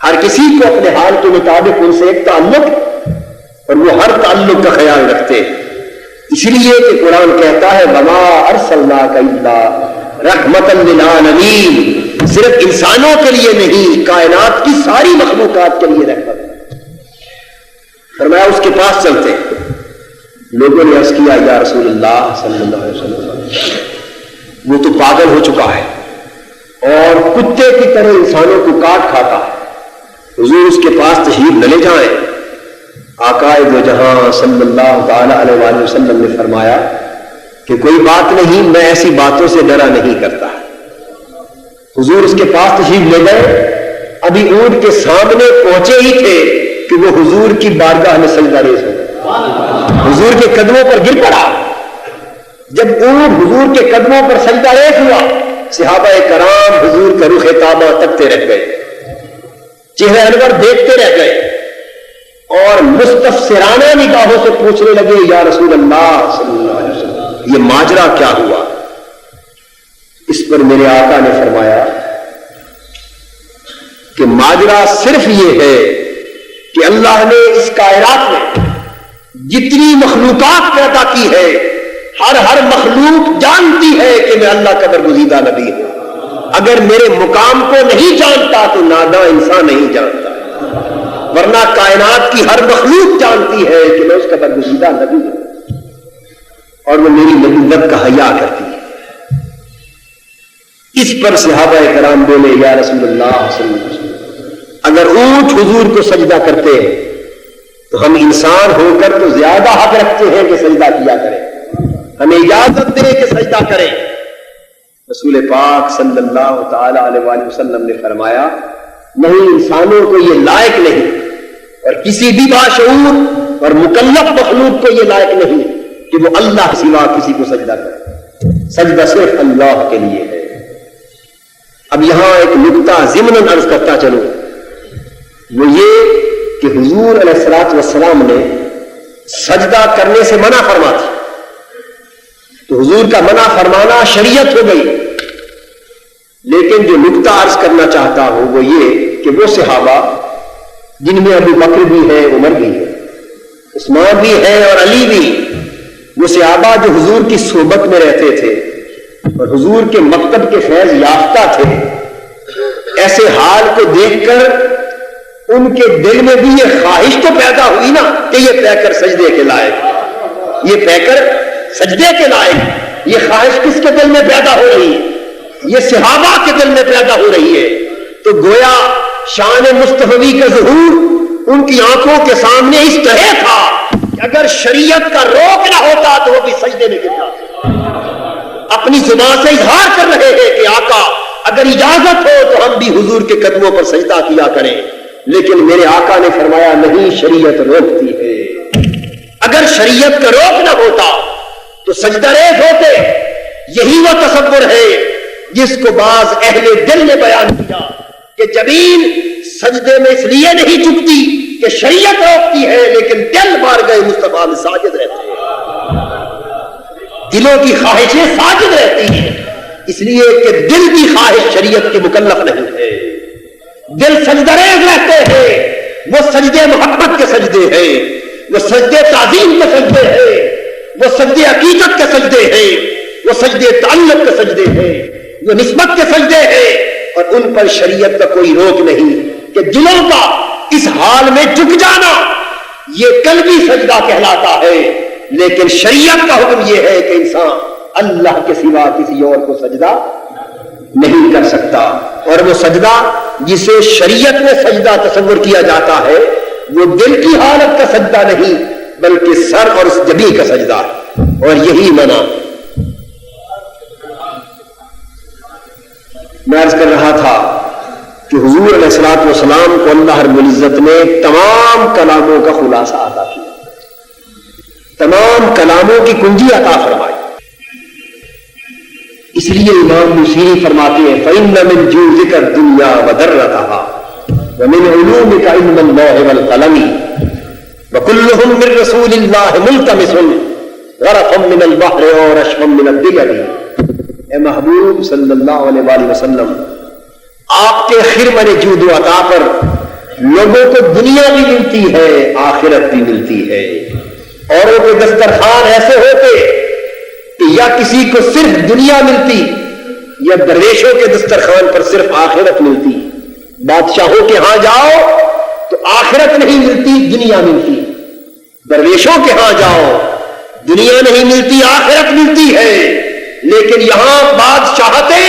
ہر کسی کو اپنے حال کے مطابق ان سے ایک تعلق، اور وہ ہر تعلق کا خیال رکھتے ہیں. اس لیے کہ قرآن کہتا ہے وما ارسلناک الا رحمتا للعالمین، صرف انسانوں کے لیے نہیں، کائنات کی ساری مخلوقات کے لیے رحمت. فرمایا اس کے پاس چلتے ہیں. لوگوں نے عرض کیا یا رسول اللہ صلی اللہ علیہ وسلم وہ تو پاگل ہو چکا ہے اور کتے کی طرح انسانوں کو کاٹ کھاتا ہے، حضور اس کے پاس تشریف نہ لے جائیں. آقا دو جہاں صلی اللہ تعالی علیہ وآلہ وسلم نے فرمایا کہ کوئی بات نہیں، میں ایسی باتوں سے ڈرا نہیں کرتا. حضور اس کے پاس تشریف لے گئے. ابھی اونٹ کے سامنے پہنچے ہی تھے کہ وہ حضور کی بارگاہ میں سجدہ ریز ہو گئے، حضور کے قدموں پر گر پڑا. جب اونٹ حضور کے قدموں پر سجدہ ریز ہوا، صحابہ کرام حضور کا رخ تابہ تکتے رہ گئے، چہرے انور دیکھتے رہ گئے، اور مستفسرانہ نگاہوں سے پوچھنے لگے یا رسول اللہ صلی اللہ علیہ وسلم یہ ماجرا کیا ہوا؟ اس پر میرے آقا نے فرمایا کہ ماجرا صرف یہ ہے کہ اللہ نے اس کائنات میں جتنی مخلوقات پیدا کی ہے، ہر مخلوق جانتی ہے کہ میں اللہ کا برگزیدہ نبی ہوں. اگر میرے مقام کو نہیں جانتا تو ناداں انسان نہیں جانتا، ورنہ کائنات کی ہر مخلوق جانتی ہے کہ میں اس کا برگزیدہ نبی ہوں، اور وہ میری نبوت کا حیا کرتی ہے. اس پر صحابہ کرام بولے یا رسول اللہ صلی اللہ علیہ وسلم اگر اونٹ حضور کو سجدہ کرتے ہیں تو ہم انسان ہو کر تو زیادہ حق رکھتے ہیں کہ سجدہ کیا کریں، ہمیں اجازت دے کہ سجدہ کریں. رسول پاک صلی اللہ تعالی علیہ وآلہ وسلم نے فرمایا نہیں، انسانوں کو یہ لائق نہیں، اور کسی بھی باشعور اور مکلف مخلوق کو یہ لائق نہیں کہ وہ اللہ کے سوا کسی کو سجدہ کرے. سجدہ صرف اللہ کے لیے ہے. اب یہاں ایک نکتہ ضمناً عرض کرتا چلوں، وہ یہ کہ حضور علیہ الصلوۃ والسلام نے سجدہ کرنے سے منع فرما تھا، تو حضور کا منع فرمانا شریعت ہو گئی. لیکن جو نکتہ عرض کرنا چاہتا ہوں وہ یہ کہ وہ صحابہ جن میں ابو بکر بھی ہے، عمر بھی ہے، عثمان بھی ہے اور علی بھی، وہ صحابہ جو حضور کی صحبت میں رہتے تھے اور حضور کے مکتب کے فیض یافتہ تھے، ایسے حال کو دیکھ کر ان کے دل میں بھی یہ خواہش تو پیدا ہوئی نا کہ یہ پیکر سجدے کے لائق، یہ پیکر سجدے کے لائق. یہ خواہش کس کے دل میں پیدا ہو رہی ہے؟ یہ صحابہ کے دل میں پیدا ہو رہی ہے. تو گویا شان مصطفی کا ظہور ان کی آنکھوں کے سامنے اس طرح تھا کہ اگر شریعت کا روک نہ ہوتا تو وہ بھی سجدے میں گر جاتے. اپنی زبان سے اظہار کر رہے ہیں کہ آقا اگر اجازت ہو تو ہم بھی حضور کے قدموں پر سجدہ کیا کریں. لیکن میرے آقا نے فرمایا نہیں، شریعت روکتی ہے. اگر شریعت کا روک نہ ہوتا تو سجدہ ریز ہوتے. یہی وہ تصور ہے جس کو بعض اہل دل نے بیان کیا کہ زمین سجدے میں اس لیے نہیں جھکتی کہ شریعت روکتی ہے، لیکن دل بارگاہ مصطفیٰ میں ساجد رہتے ہیں، دلوں کی خواہشیں ساجد رہتی ہیں، اس لیے کہ دل کی خواہش شریعت کے مکلف نہیں ہے. دل سجدہ ریز رہتے ہیں، وہ سجدے محبت کے سجدے ہیں، وہ سجدے تعظیم کے سجدے ہیں، وہ سجدے عقیدت کے سجدے ہیں، وہ سجدے تعلق کے سجدے ہیں، وہ نسبت کے سجدے ہیں. اور ان پر شریعت کا کوئی روک نہیں کہ دلوں کا اس حال میں جھک جانا یہ قلبی سجدہ کہلاتا ہے. لیکن شریعت کا حکم یہ ہے کہ انسان اللہ کے سوا کسی اور کو سجدہ نہیں کر سکتا. اور وہ سجدہ جسے شریعت میں سجدہ تصور کیا جاتا ہے وہ دل کی حالت کا سجدہ نہیں بلکہ سر اور اس جبین کا سجدہ ہے. اور یہی منع حضور علیہ الصلوۃ والسلام کو اللہ رب العزت نے تمام کلاموں کا خلاصہ عطا کیا، تمام کلاموں کی کنجی عطا فرمائی۔ اس لیے امام بوصیری فرماتے ہیں فَإِنَّ مِنْ جُودِكَ الدُّنْيَا وَدَرَّتَهَا وَمِنْ عُلُومِكَ عِلْمَ اللَّوْحِ وَالْقَلَمِ وَكُلُّهُمْ مِنْ رَسُولِ اللَّهِ مُلْتَمِسٌ غَرَفًا مِنَ الْبَحْرِ وَرَشْفًا مِنَ الدِّجَلِ۔ اے محبوب صلی اللہ علیہ وآلہ وسلم، آپ کے خرمن جود و عطا پر لوگوں کو دنیا بھی ملتی ہے، آخرت بھی ملتی ہے۔ اوروں کے دسترخوان ایسے ہوتے کہ یا کسی کو صرف دنیا ملتی یا درویشوں کے دسترخوان پر صرف آخرت ملتی۔ بادشاہوں کے ہاں جاؤ تو آخرت نہیں ملتی، دنیا ملتی۔ درویشوں کے ہاں جاؤ دنیا نہیں ملتی، آخرت ملتی ہے۔ لیکن یہاں بادشاہتیں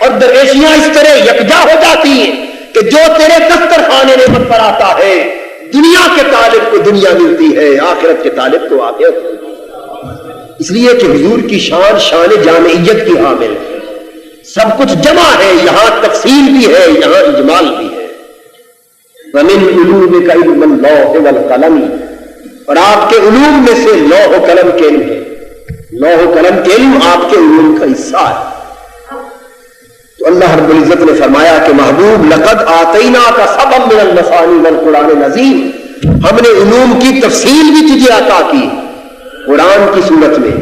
اور درویشیاں اس طرح یکجا ہو جاتی ہیں کہ جو تیرے دسترخوان نعمت پر آتا ہے دنیا کے طالب کو دنیا ملتی ہے، آخرت کے طالب کو آخرت ملتی ہے۔ اس لیے کہ حضور کی شان شان جامعیت کی حامل ہے، سب کچھ جمع ہے، یہاں تفصیل بھی ہے، یہاں اجمال بھی ہے۔ وَمِنْ عُلُومِكَ عِلْمَ اللَّوْحِ وَالْقَلَمِ، اور آپ کے علوم میں سے لوح و قلم کے علم ہے۔ لوح و قلم کے علم آپ کے علوم کا حصہ ہے۔ تو اللہ رب العزت نے فرمایا کہ محبوب لقد آتیناک سبعا من المثانی والقرآن العظیم، ہم نے علوم کی تفصیل بھی تجھے عطا کی قرآن کی صورت میں،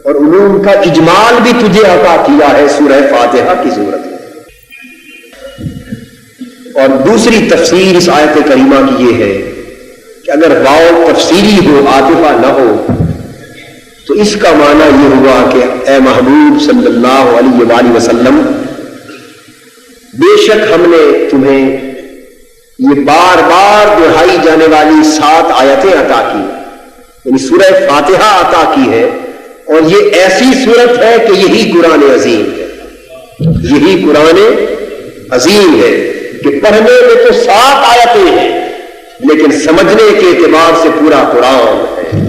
اور علوم کا اجمال بھی تجھے عطا کیا ہے سورہ فاتحہ کی صورت میں۔ اور دوسری تفسیر اس آیت کریمہ کی یہ ہے کہ اگر واو تفسیری ہو، عاطفہ نہ ہو، تو اس کا معنی یہ ہوا کہ اے محبوب صلی اللہ علیہ وآلہ وسلم، بے شک ہم نے تمہیں یہ بار بار دہرائی جانے والی 7 آیتیں عطا کی، یعنی سورہ فاتحہ عطا کی ہے، اور یہ ایسی صورت ہے کہ یہی قرآن عظیم ہے، یہی قرآن عظیم ہے کہ پڑھنے میں تو 7 آیتیں ہیں لیکن سمجھنے کے اعتبار سے پورا قرآن ہے،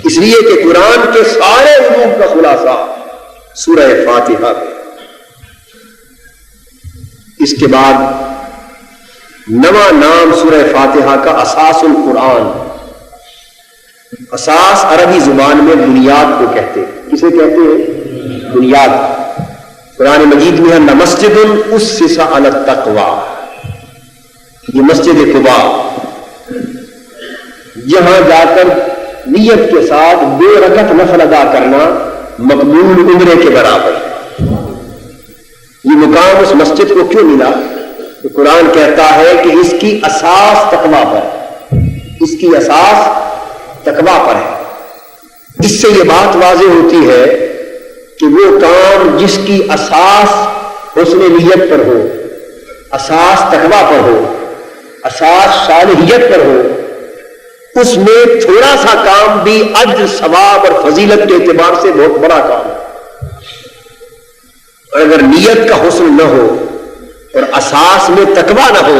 اس لیے کہ قرآن کے سارے علوم کا خلاصہ سورہ فاتحہ ہے۔ اس کے بعد نواں نام سورہ فاتحہ کا اساس القرآن۔ اساس عربی زبان میں بنیاد کو کہتے ہیں۔ کسے کہتے ہیں؟ بنیاد۔ قرآن مجید میں ہے لمسجد اسس علی التقوی، یہ مسجد قباء، جہاں جا کر نیت کے ساتھ 2 رکعت نفل ادا کرنا مقبول عمرے کے برابر ہے۔ یہ مقام اس مسجد کو کیوں ملا؟ کہ قرآن کہتا ہے کہ اس کی اساس تقویٰ پر، اس کی اساس تقویٰ پر ہے۔ اس سے یہ بات واضح ہوتی ہے کہ وہ کام جس کی اساس حسن نیت پر ہو، اساس تقویٰ پر ہو، اساس صالحیت پر ہو، اس میں تھوڑا سا کام بھی اجر ثواب اور فضیلت کے اعتبار سے بہت بڑا کام ہے۔ اور اگر نیت کا حسن نہ ہو اور اساس میں تقویٰ نہ ہو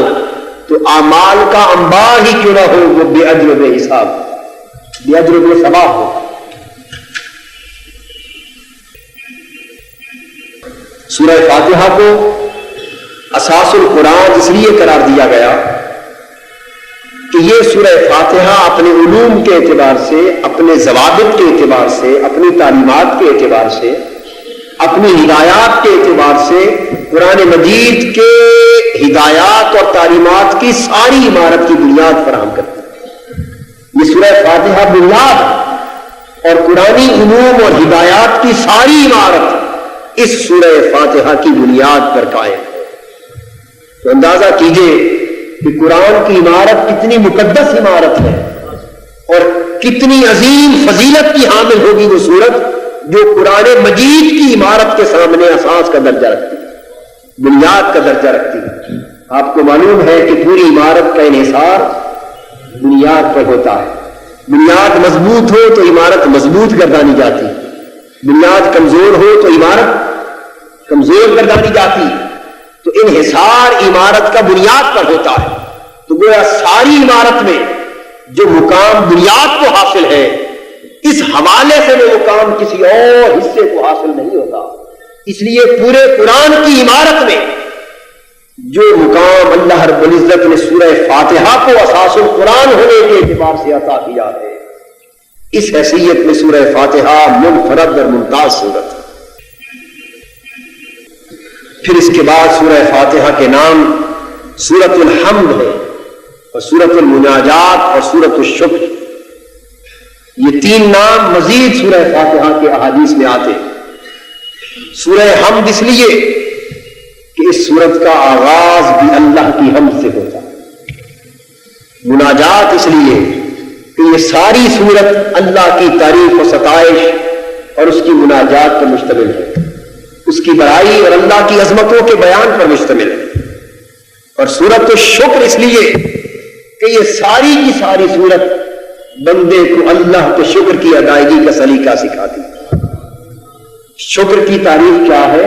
تو اعمال کا انبار ہی کیوں نہ ہو وہ بے اجر و بے حساب، بے اجر و بے ثواب ہو۔ سورہ فاتحہ کو اساس القرآن اس لیے قرار دیا گیا کہ یہ سورہ فاتحہ اپنے علوم کے اعتبار سے، اپنے ضوابط کے اعتبار سے، اپنی تعلیمات کے اعتبار سے، اپنی ہدایات کے اعتبار سے قرآن مجید کے ہدایات اور تعلیمات کی ساری عمارت کی بنیاد فراہم کرتی ہے۔ یہ سورہ فاتحہ بنیاد اور قرآنی علوم اور ہدایات کی ساری عمارت اس سورہ فاتحہ کی بنیاد پر قائم ہے۔ تو اندازہ کیجئے کہ قرآن کی عمارت کتنی مقدس عمارت ہے اور کتنی عظیم فضیلت کی حامل ہوگی وہ سورت جو قرآن مجید کی عمارت کے سامنے اساس کا درجہ رکھتی ہے، بنیاد کا درجہ رکھتی ہے۔ آپ کو معلوم ہے کہ پوری عمارت کا انحصار بنیاد پر ہوتا ہے۔ بنیاد مضبوط ہو تو عمارت مضبوط گردانی جاتی، بنیاد کمزور ہو تو عمارت کمزور گردانی جاتی۔ تو انحصار عمارت کا بنیاد پر ہوتا ہے، تو گویا ساری عمارت میں جو مقام بنیاد کو حاصل ہے اس حوالے سے وہ مقام کسی اور حصے کو حاصل نہیں ہوتا۔ اس لیے پورے قرآن کی عمارت میں جو مقام اللہ رب العزت نے سورہ فاتحہ کو اساس القرآن ہونے کے اعتبار سے عطا کیا ہے، اس حیثیت میں سورہ فاتحہ منفرد اور ممتاز سورت ہے۔ پھر اس کے بعد سورہ فاتحہ کے نام سورۃ الحمد ہے، اور سورۃ المناجات اور سورۃ الشکر، یہ تین نام مزید سورہ فاتحہ کے احادیث میں آتے ہیں۔ سورہ حمد اس لیے کہ اس سورت کا آغاز بھی اللہ کی حمد سے ہوتا ہے، مناجات اس لیے کہ یہ ساری سورت اللہ کی تعریف و ستائش اور اس کی مناجات پر مشتمل ہے، اس کی بڑائی اور اللہ کی عظمتوں کے بیان پر مشتمل ہے۔ اور سورۃ الشکر اس لیے کہ یہ ساری کی ساری سورت بندے کو اللہ کے شکر کی ادائیگی کا سلیقہ سکھاتی ہے۔ شکر کی تعریف کیا ہے؟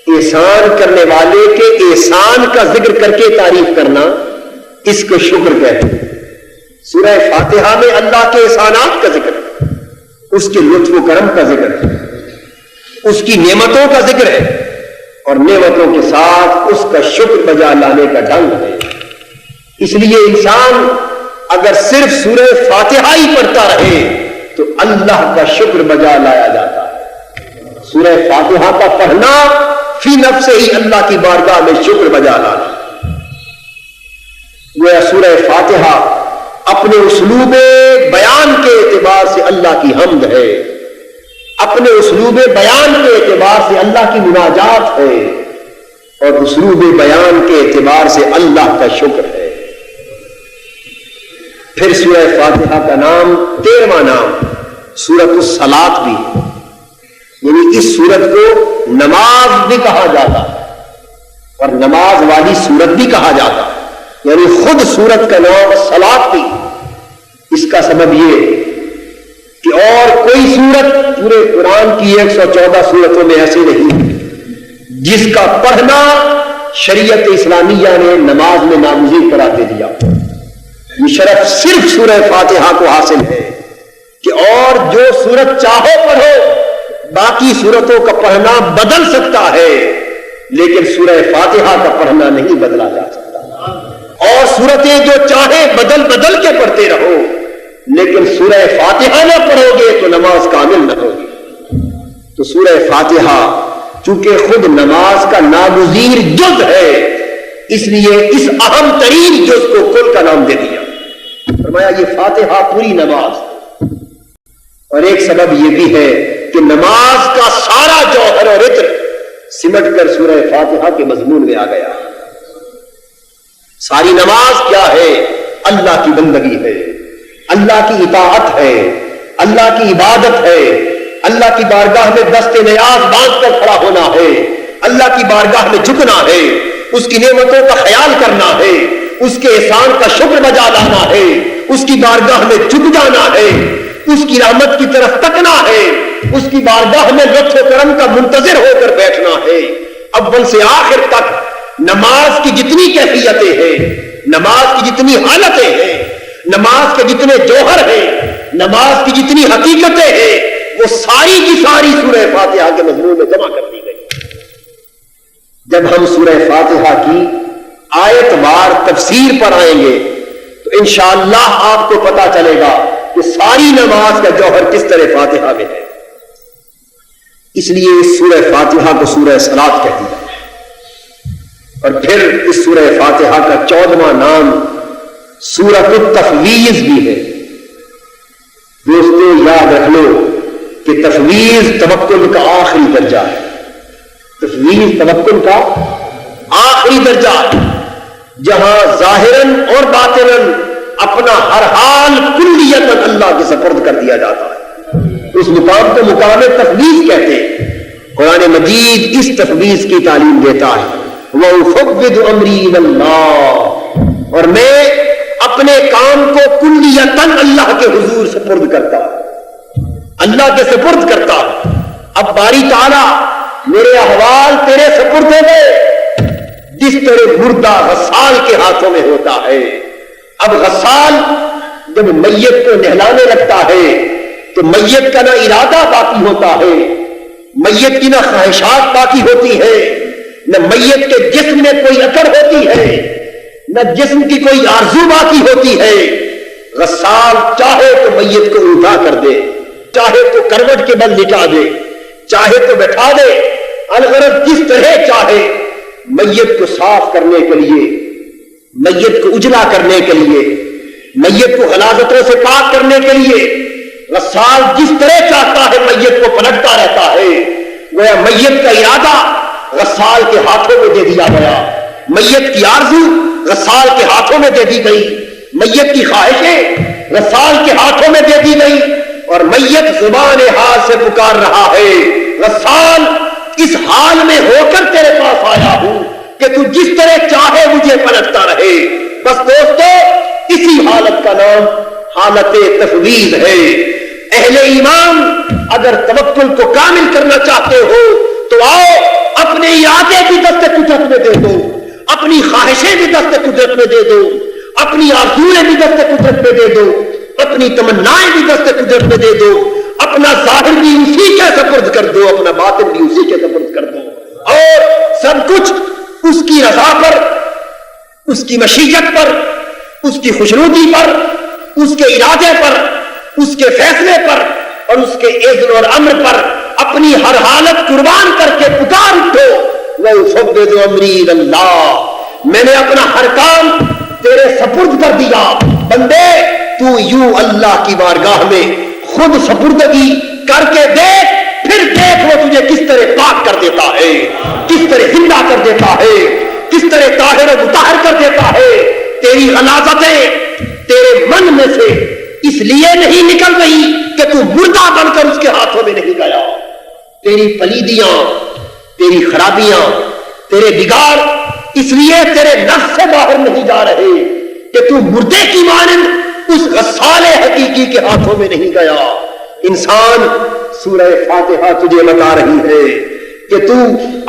احسان کرنے والے کے احسان کا ذکر کر کے تعریف کرنا، اس کو شکر کہتے ہیں۔ سورہ فاتحہ میں اللہ کے احسانات کا ذکر ہے، اس کے لطف و کرم کا ذکر ہے، اس کی نعمتوں کا ذکر ہے، اور نعمتوں کے ساتھ اس کا شکر بجا لانے کا ڈنگ ہے۔ اس لیے انسان اگر صرف سورہ فاتحہ ہی پڑھتا رہے تو اللہ کا شکر بجا لایا جاتا ہے۔ سورہ فاتحہ کا پڑھنا فی نفس سے ہی اللہ کی بارگاہ میں شکر بجا لانا۔ وہ سورہ فاتحہ اپنے اسلوب بیان کے اعتبار سے اللہ کی حمد ہے، اپنے اسلوب بیان کے اعتبار سے اللہ کی مناجات ہے، اور اسلوب بیان کے اعتبار سے اللہ کا شکر ہے۔ پھر سورہ فاتحہ کا نام 13واں نام سورۃ الصلاۃ بھی ہے، یعنی اس سورت کو نماز بھی کہا جاتا ہے اور نماز والی سورت بھی کہا جاتا ہے، یعنی خود سورت کا نام صلاۃ بھی۔ اس کا سبب یہ کہ اور کوئی سورت پورے قرآن کی 114 سورتوں میں ایسی نہیں جس کا پڑھنا شریعت اسلامیہ نے نماز میں نامزد قرار دے دیا۔ یہ شرف صرف سورہ فاتحہ کو حاصل ہے کہ اور جو سورت چاہو پڑھو، باقی سورتوں کا پڑھنا بدل سکتا ہے لیکن سورہ فاتحہ کا پڑھنا نہیں بدلا جا سکتا، اور سورتیں جو چاہے بدل بدل کے پڑھتے رہو لیکن سورہ فاتحہ نہ پڑھو گے تو نماز کامل نہ ہوگی۔ تو سورہ فاتحہ چونکہ خود نماز کا ناگزیر جز ہے، اس لیے اس اہم ترین جز کو کل کا نام دے دیا، فرمایا یہ فاتحہ پوری نماز۔ اور ایک سبب یہ بھی ہے کہ نماز کا سارا جوہر اور عطر سمٹ کر سورہ فاتحہ کے مضمون میں آ گیا۔ ساری نماز کیا ہے؟ اللہ کی بندگی ہے، اللہ کی اطاعت ہے، اللہ کی عبادت ہے، اللہ کی بارگاہ میں دست نیاز باندھ کر کھڑا ہونا ہے، اللہ کی بارگاہ میں جھکنا ہے، اس کی نعمتوں کا خیال کرنا ہے، اس کے احسان کا شکر بجا لانا ہے، اس کی بارگاہ میں جھک جانا ہے، اس کی رحمت کی طرف تکنا ہے، اس کی بارگاہ میں لطف و کرم کا منتظر ہو کر بیٹھنا ہے۔ اول سے آخر تک نماز کی جتنی کیفیتیں ہیں، نماز کی جتنی حالتیں ہیں، نماز کے جتنے جوہر ہیں، نماز کی جتنی حقیقتیں ہیں، وہ ساری کی ساری سورہ فاتحہ کے مضمون میں جمع کر دی گئی۔ جب ہم سورہ فاتحہ کی آیت وار تفسیر پر آئیں گے تو انشاءاللہ آپ کو پتا چلے گا کہ ساری نماز کا جوہر کس طرح فاتحہ میں ہے۔ اس لیے اس سورہ فاتحہ کو سورہ صلاۃ کہتے ہیں۔ اور پھر اس سورہ فاتحہ کا 14واں نام سورۃ التفویض بھی ہے۔ دوستو یاد رکھ لو کہ تفویض توکل کا آخری درجہ ہے، تفویض توکل کا آخری درجہ ہے، جہاں ظاہراً اور باطناً اپنا ہر حال کلیتاً اللہ کے سپرد کر دیا جاتا ہے۔ اس مقام کو مقام تفویض کہتے ہیں۔ قرآن مجید اس تفویض کی تعلیم دیتا ہے، وَأُفَوِّضُ أَمْرِي إِلَى اللَّهِ، اور میں اپنے کام کو کلیتاً اللہ کے حضور سپرد کرتا ہوں، اللہ کے سپرد کرتا ہوں۔ اب باری تعالیٰ میرے احوال تیرے سپرد ہو گئے، جس طرح مردہ غسال کے ہاتھوں میں ہوتا ہے۔ اب غسال جب میت کو نہلانے لگتا ہے تو میت کا نہ ارادہ باقی ہوتا ہے، میت کی نہ خواہشات باقی ہوتی ہے، نہ میت کے جسم میں کوئی اثر ہوتی ہے، نہ جسم کی کوئی آرزو باقی ہوتی ہے۔ غسال چاہے تو میت کو اٹھا کر دے، چاہے تو کروٹ کے بل لٹا دے، چاہے تو بٹھا دے، الغرض جس طرح چاہے میت کو صاف کرنے کے لیے، میت کو اجلا کرنے کے لیے، میت کو غلاظتوں سے پاک کرنے کے لیے غسال جس طرح چاہتا ہے میت کو پلٹتا رہتا ہے۔ گویا میت کا ارادہ غسال کے ہاتھوں میں دے دیا گیا، میت کی آرزو غسال کے ہاتھوں میں دے دی گئی، میت کی خواہشیں غسال کے ہاتھوں میں دے دی گئی، اور میت زبان حال سے پکار رہا ہے، غسال اس حال میں ہو کر تیرے پاس آیا ہوں کہ تو جس طرح چاہے مجھے پلٹتا رہے۔ بس دوستو، اسی حالت کا نام حالت تفویض ہے۔ اہل ایمان اگر توکل کو کامل کرنا چاہتے ہو تو آؤ اپنے ارادے بھی دست قدرت میں دے دو، اپنی خواہشیں بھی دست قدرت میں دے دو، اپنی آرزوئیں بھی دست قدرت میں دے دو، اپنی تمنائیں بھی دست قدرت میں دے دو، اپنا ظاہر بھی اسی کے سپرد کر دو، اپنا باطن بھی اسی کے سپرد کر دو، اور سب کچھ اس کی رضا پر، اس کی مشیت پر، اس کی خوشنودی پر، اس کے ارادے پر، اس کے فیصلے پر اور اس کے اذن اور امر پر اپنی ہر حالت قربان کر کے پکار اٹھو، وَأُفَوِّضُ أَمْرِي إِلَى اللَّهِ، میں نے اپنا ہر کام تیرے سپرد کر دیا۔ بندے تو یوں اللہ کی بارگاہ میں خود سپردگی کر کے دیکھ، پھر دیکھ وہ تجھے کس طرح پاک کر دیتا ہے، کس طرح زندہ کر دیتا ہے، کس طرح طاہر و مطہر کر دیتا ہے۔ تیری غلاظتیں تیرے من میں سے اس لیے نہیں نکل رہی کہ تو مردہ بن کر اس کے ہاتھوں میں نہیں گیا، تیری پلیدیاں، تیری خرابیاں، تیرے بگاڑ اس لیے تیرے نفس سے باہر نہیں جا رہے کہ تو مردے کی مانند اس غسال حقیقی کے ہاتھوں میں نہیں گیا۔ انسان، سورہ فاتحہ تجھے بتا رہی ہے کہ تو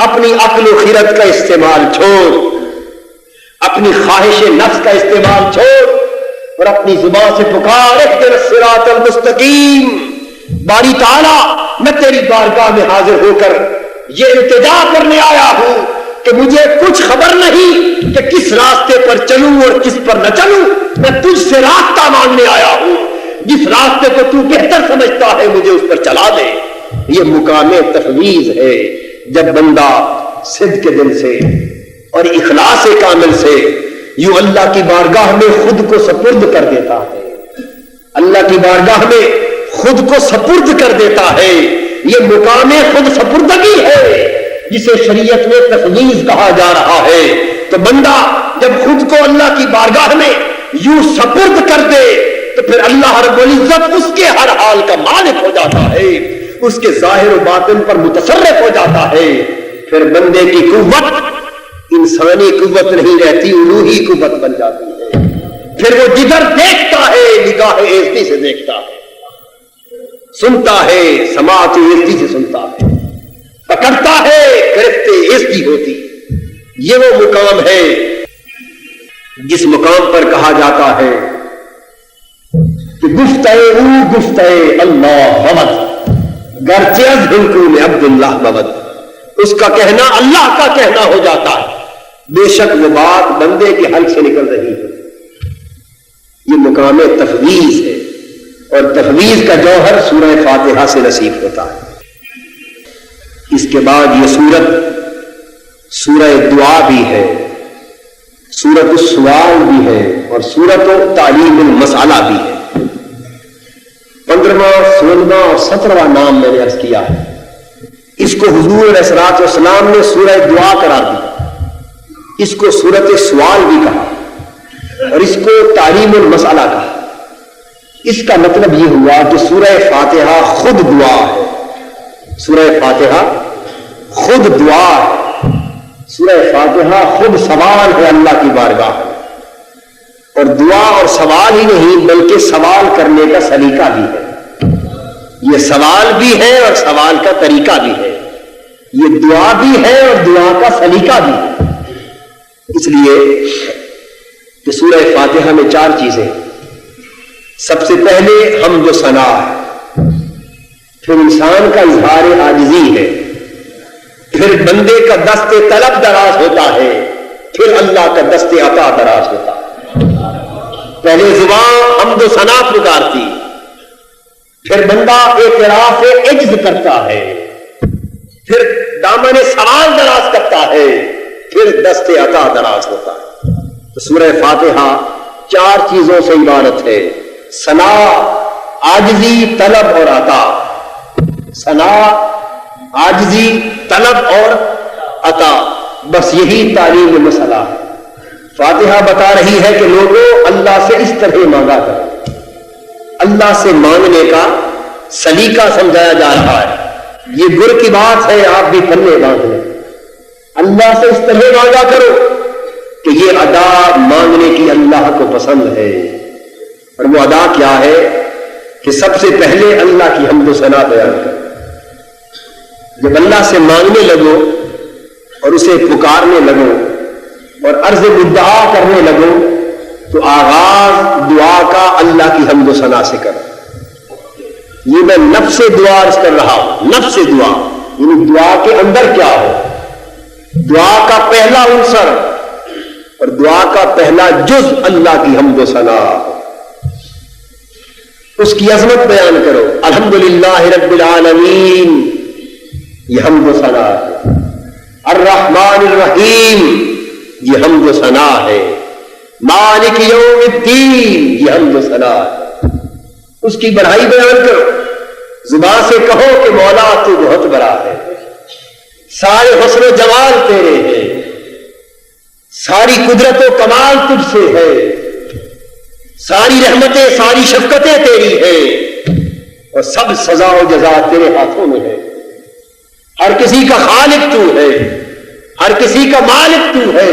اپنی عقل و خرد کا استعمال چھوڑ، اپنی خواہش نفس کا استعمال چھوڑ اور اپنی زبان سے پکار، اهدنا الصراط المستقیم۔ باری تعالیٰ، میں تیری بارگاہ میں حاضر ہو کر یہ التجا کرنے آیا ہوں کہ مجھے کچھ خبر نہیں کہ کس راستے پر چلوں اور کس پر نہ چلوں، میں تجھ سے راستہ مانگنے آیا ہوں، جس راستے کو تو بہتر سمجھتا ہے مجھے اس پر چلا دے۔ یہ مقام تفویض ہے، جب بندہ صدق کے دل سے اور اخلاص کامل سے یوں اللہ کی بارگاہ میں خود کو سپرد کر دیتا ہے، اللہ کی بارگاہ میں خود کو سپرد کر دیتا ہے۔ یہ مقام خود سپردگی ہے جسے شریعت میں تفویض کہا جا رہا ہے۔ تو بندہ جب خود کو اللہ کی بارگاہ میں یوں سپرد کر دے تو پھر اللہ رب العزت اس کے ہر حال کا مالک ہو جاتا ہے، اس کے ظاہر و باطن پر متصرف ہو جاتا ہے۔ پھر بندے کی قوت انسانی قوت نہیں رہتی، الوہی قوت بن جاتی ہے۔ پھر وہ جدھر دیکھتا ہے نگاہ عزتی سے دیکھتا ہے، سنتا ہے سماعت عزتی سے سنتا ہے، پکڑتا ہے گرفت عزتی ہوتی۔ یہ وہ مقام ہے جس مقام پر کہا جاتا ہے کہ گفتہ او گفتہ اللہ مود، گرچہ از حلقوم عبداللہ مود، اس کا کہنا اللہ کا کہنا ہو جاتا ہے، بے شک وہ بات بندے کے حلق سے نکل رہی ہے۔ یہ مقام تفویض ہے، اور تفویض کا جوہر سورہ فاتحہ سے نصیب ہوتا ہے۔ اس کے بعد یہ سورت سورہ دعا بھی ہے، سورت السوال بھی ہے، اور سورت تعلیم المسئلہ بھی ہے۔ 15واں، 16واں اور 17واں نام میں نے عرض کیا ہے۔ اس کو حضور علیہ الصلوۃ والسلام نے سورہ دعا قرار دیا، اس کو سورت سوال بھی کہا، اور اس کو تعلیم المسئلہ کہا۔ اس کا مطلب یہ ہوا کہ سورہ فاتحہ خود دعا ہے، سورہ فاتحہ خود دعا ہے، سورہ فاتحہ خود سوال ہے اللہ کی بارگاہ میں، اور دعا اور سوال ہی نہیں بلکہ سوال کرنے کا سلیقہ بھی ہے۔ یہ سوال بھی ہے اور سوال کا طریقہ بھی ہے، یہ دعا بھی ہے اور دعا کا سلیقہ بھی ہے۔ اس لیے کہ سورہ فاتحہ میں 4 چیزیں، سب سے پہلے حمد و ثنا ہے، پھر انسان کا اظہار عاجزی ہے، پھر بندے کا دست طلب دراز ہوتا ہے، پھر اللہ کا دست عطا دراز ہوتا ہے۔ پہلے زبان حمد و ثنا پکارتی، پھر بندہ اعتراف عجز کرتا ہے، پھر دامن سوال دراز کرتا ہے، پھر دست عطا دراز ہوتا ہے۔ تو سورہ فاتحہ 4 چیزوں سے عبارت ہے: ثنا، عاجزی، طلب اور عطا۔ ثنا، عاجزی، طلب اور عطا، بس یہی تعلیم مسئلہ ہے۔ فاتحہ بتا رہی ہے کہ لوگوں اللہ سے اس طرح مانگا کرو۔ اللہ سے مانگنے کا سلیقہ سمجھایا جا رہا ہے، یہ گر کی بات ہے، آپ بھی پلے باندھ لیں۔ اللہ سے اس طرح مانگا کرو کہ یہ ادا مانگنے کی اللہ کو پسند ہے۔ اور وہ ادا کیا ہے کہ سب سے پہلے اللہ کی حمد و ثنا بیان کرو۔ جب اللہ سے مانگنے لگو اور اسے پکارنے لگو اور عرض مدعا کرنے لگو تو آغاز دعا کا اللہ کی حمد و ثنا سے کرو۔ یہ میں نفس دعا عرض کر رہا ہوں، نفس دعا یعنی دعا کے اندر کیا ہو، دعا کا پہلا عنصر اور دعا کا پہلا جز اللہ کی حمد و ثنا، اس کی عظمت بیان کرو۔ الحمدللہ رب العالمین، یہ حمد و ثنا ہے۔ الرحمن الرحیم، یہ حمد و ثنا ہے۔ مالک یوم الدین، یہ حمد و ثنا ہے۔ اس کی بڑائی بیان کرو، زبان سے کہو کہ مولا تو بہت بڑا ہے، سارے حسن و جمال تیرے ہیں، ساری قدرت و کمال تجھ سے ہے، ساری رحمتیں ساری شفقتیں تیری ہیں، اور سب سزا و جزا تیرے ہاتھوں میں ہے۔ ہر کسی کا خالق تو ہے، ہر کسی کا مالک تو ہے،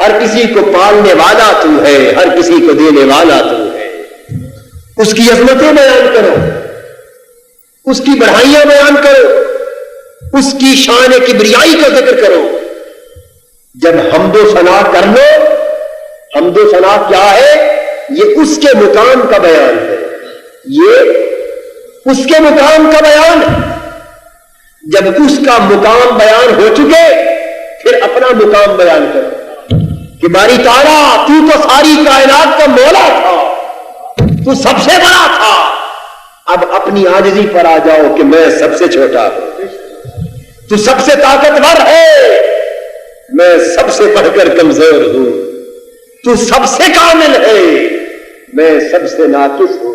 ہر کسی کو پالنے والا تو ہے، ہر کسی کو دینے والا تو ہے۔ اس کی عظمتیں بیان کرو، اس کی بڑھائیاں بیان کرو، اس کی شان کبریائی کا ذکر کرو۔ جب حمد و ثنا کر لو، حمد و ثنا کیا ہے؟ یہ اس کے مقام کا بیان ہے، یہ اس کے مقام کا بیان ہے۔ جب اس کا مقام بیان ہو چکے پھر اپنا مقام بیان کرو کہ باری تعالیٰ تو تو ساری کائنات کا مولا تھا، تو سب سے بڑا تھا، اب اپنی عاجزی پر آ جاؤ کہ میں سب سے چھوٹا ہوں، تو سب سے طاقتور ہے، میں سب سے بڑھ کر کمزور ہوں، تو سب سے کامل ہے، میں سب سے ناقص ہوں،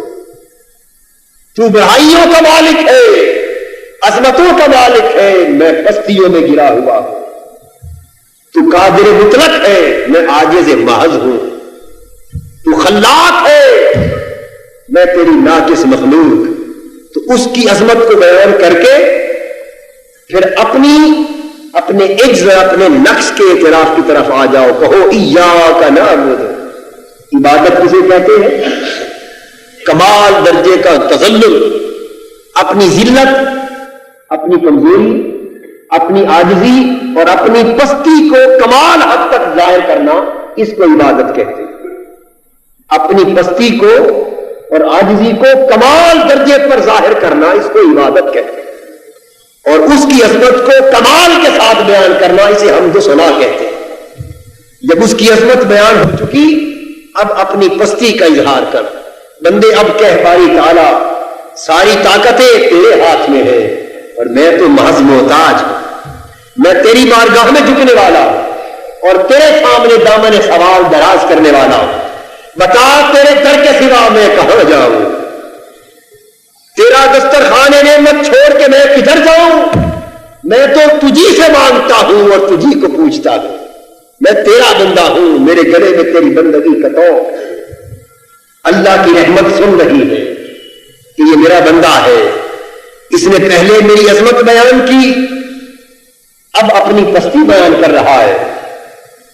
تو بڑھائیوں کا مالک ہے، عظمتوں کا مالک ہے، میں پستیوں میں گرا ہوا ہوں، تو قادر مطلق ہے، میں عاجز محض ہوں، تو خلاق ہے، میں تیری ناقص مخلوق۔ تو اس کی عظمت کو بیان کر کے پھر اپنے عجز اپنے نقص کے اعتراف کی طرف آ جاؤ، کہو ایاک نعبد۔ عبادت کسے کہتے ہیں؟ کمال درجے کا تذلل، اپنی ذلت، اپنی کمزوری، اپنی عاجزی اور اپنی پستی کو کمال حد تک ظاہر کرنا، اس کو عبادت کہتے ہیں۔ اپنی پستی کو اور عاجزی کو کمال درجے پر ظاہر کرنا، اس کو عبادت کہتے ہیں، اور اس کی عظمت کو کمال کے ساتھ بیان کرنا، اسے حمد و ثنا کہتے ہیں۔ جب اس کی عظمت بیان ہو چکی، اب اپنی پستی کا اظہار کر، بندے اب کہہ باری تعالیٰ ساری طاقتیں تیرے ہاتھ میں ہیں اور میں تو محض محتاج ہوں، میں تیری بارگاہ میں جھکنے والا ہوں اور تیرے سامنے دامن سوال دراز کرنے والا ہوں، بتا تیرے در کے سوا میں کہاں جاؤں، تیرا دسترخوان نعمت چھوڑ کے میں کدھر جاؤں، میں تو تجھی سے مانگتا ہوں اور تجھی کو پوچھتا ہوں، میں تیرا بندہ ہوں، میرے گلے میں تیری بندگی کا توق۔ اللہ کی رحمت سن رہی ہے کہ یہ میرا بندہ ہے، اس نے پہلے میری عظمت بیان کی، اب اپنی پستی بیان کر رہا ہے،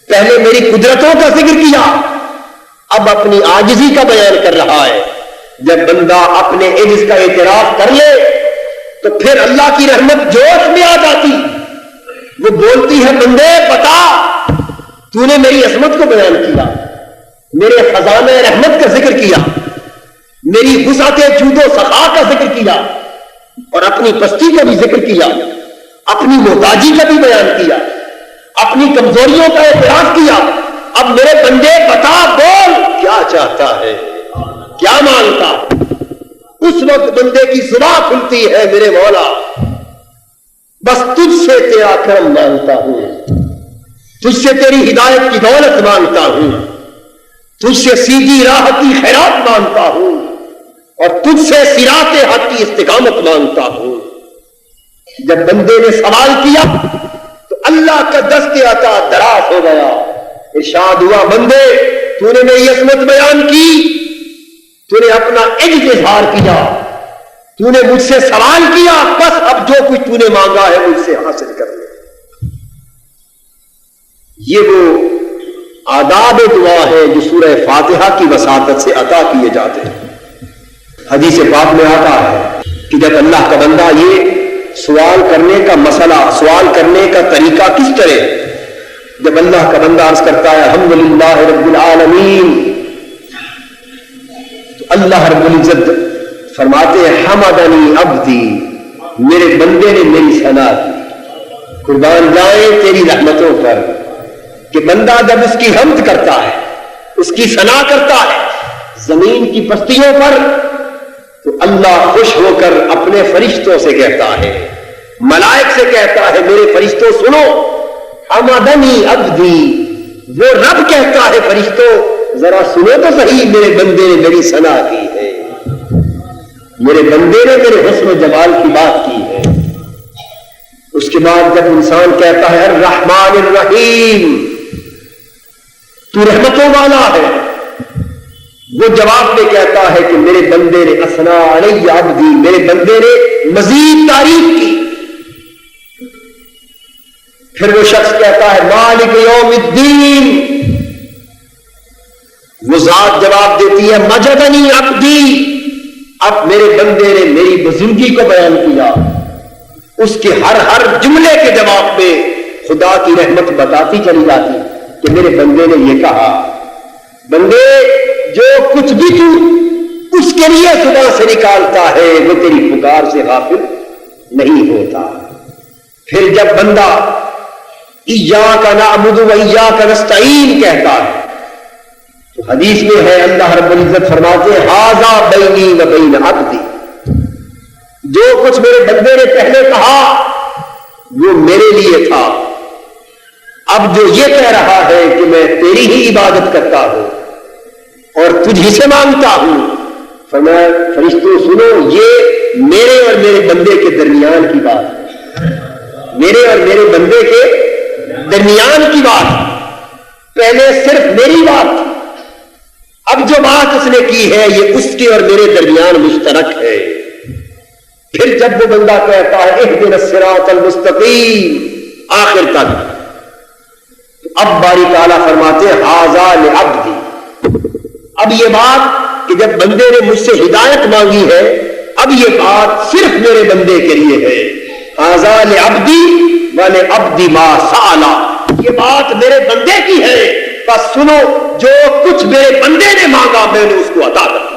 پہلے میری قدرتوں کا ذکر کیا، اب اپنی عاجزی کا بیان کر رہا ہے۔ جب بندہ اپنے عجز کا اعتراف کر لے تو پھر اللہ کی رحمت جوش میں آ جاتی، وہ بولتی ہے بندے بتا، تو نے میری عظمت کو بیان کیا، میرے خزانہ رحمت کا ذکر کیا، میری وسعت جود و سخا کا ذکر کیا اور اپنی پستی کا بھی ذکر کیا، اپنی محتاجی کا بھی بیان کیا, اپنی کمزوریوں کا اعتراف کیا. اب میرے بندے بتا, بول کیا چاہتا ہے, کیا مانگتا. اس وقت بندے کی زبان کھلتی ہے, میرے مولا بس تجھ سے تیرا کرم مانگتا ہوں, تجھ سے تیری ہدایت کی دولت مانگتا ہوں, تجھ سے سیدھی راہ کی خیرات مانگتا ہوں, اور تجھ سے صراط حق کی استقامت مانگتا ہوں. جب بندے نے سوال کیا تو اللہ کا دست عطا دراز ہو گیا. ارشاد ہوا, بندے تو نے میری عظمت بیان کی, تو نے اپنا عجز اظہار کیا, تو نے مجھ سے سوال کیا, بس اب جو کچھ تو نے مانگا ہے مجھ سے حاصل کر لے. یہ وہ آداب دعا ہے جو سورہ فاتحہ کی وساطت سے عطا کیے جاتے ہیں. حدیث پاک میں آتا ہے کہ جب اللہ کا بندہ یہ سوال کرنے کا مسئلہ, سوال کرنے کا طریقہ کس طرح, جب اللہ کا بندہ عرض کرتا ہے الحمدللہ رب العالمین, تو اللہ رب العزت فرماتے ہیں حمدنی عبدی, میرے بندے نے میری ثنا کی. قربان جائیں تیری رحمتوں پر کہ بندہ جب اس کی حمد کرتا ہے, اس کی ثنا کرتا ہے زمین کی پستیوں پر, تو اللہ خوش ہو کر اپنے فرشتوں سے کہتا ہے, ملائک سے کہتا ہے, میرے فرشتوں سنو, حمدنی عبدی, وہ رب کہتا ہے فرشتوں ذرا سنو تو صحیح, میرے بندے نے میری ثنا کی ہے, میرے بندے نے میرے حسن و جمال کی بات کی ہے. اس کے بعد جب انسان کہتا ہے الرحمن الرحیم, تو رحمتوں والا ہے, وہ جواب میں کہتا ہے کہ میرے بندے نے اثنا علی عبدی, میرے بندے نے مزید تعریف کی. پھر وہ شخص کہتا ہے مالک یوم الدین, وہ ذات جواب دیتی ہے مجدنی عبدی, اب میرے بندے نے میری بزرگی کو بیان کیا. اس کے ہر جملے کے جواب میں خدا کی رحمت بتاتی چلی جاتی کہ میرے بندے نے یہ کہا. بندے جو کچھ بھی تو اس کے لیے صبح سے نکالتا ہے وہ تیری پکار سے غافل نہیں ہوتا. پھر جب بندہ ایاک نعبد و ایاک نستعین کہتا ہے تو حدیث میں ہے اللہ رب العزت فرماتے ہیں ھذا بینی و بین عبدی, جو کچھ میرے بندے نے پہلے کہا وہ میرے لیے تھا, اب جو یہ کہہ رہا ہے کہ میں تیری ہی عبادت کرتا ہوں اور تجھ سے مانگتا ہوں, فرمایا فرشتوں سنو, یہ میرے اور میرے بندے کے درمیان کی بات ہے, میرے اور میرے بندے کے درمیان کی بات. پہلے صرف میری بات, اب جو بات اس نے کی ہے یہ اس کے اور میرے درمیان مشترک ہے. پھر جب وہ بندہ کہتا ہے اہدنا الصراط المستقیم آخر تک, اب باری تعالیٰ فرماتے ہیں ھذا لعبدی. اب یہ بات کہ جب بندے نے مجھ سے ہدایت مانگی ہے, اب یہ بات صرف میرے بندے کے لیے ہے. ھذا لعبدی ولعبدی ما سأل, یہ بات میرے بندے کی ہے, بس سنو جو کچھ میرے بندے نے مانگا میں نے اس کو عطا کر دیا.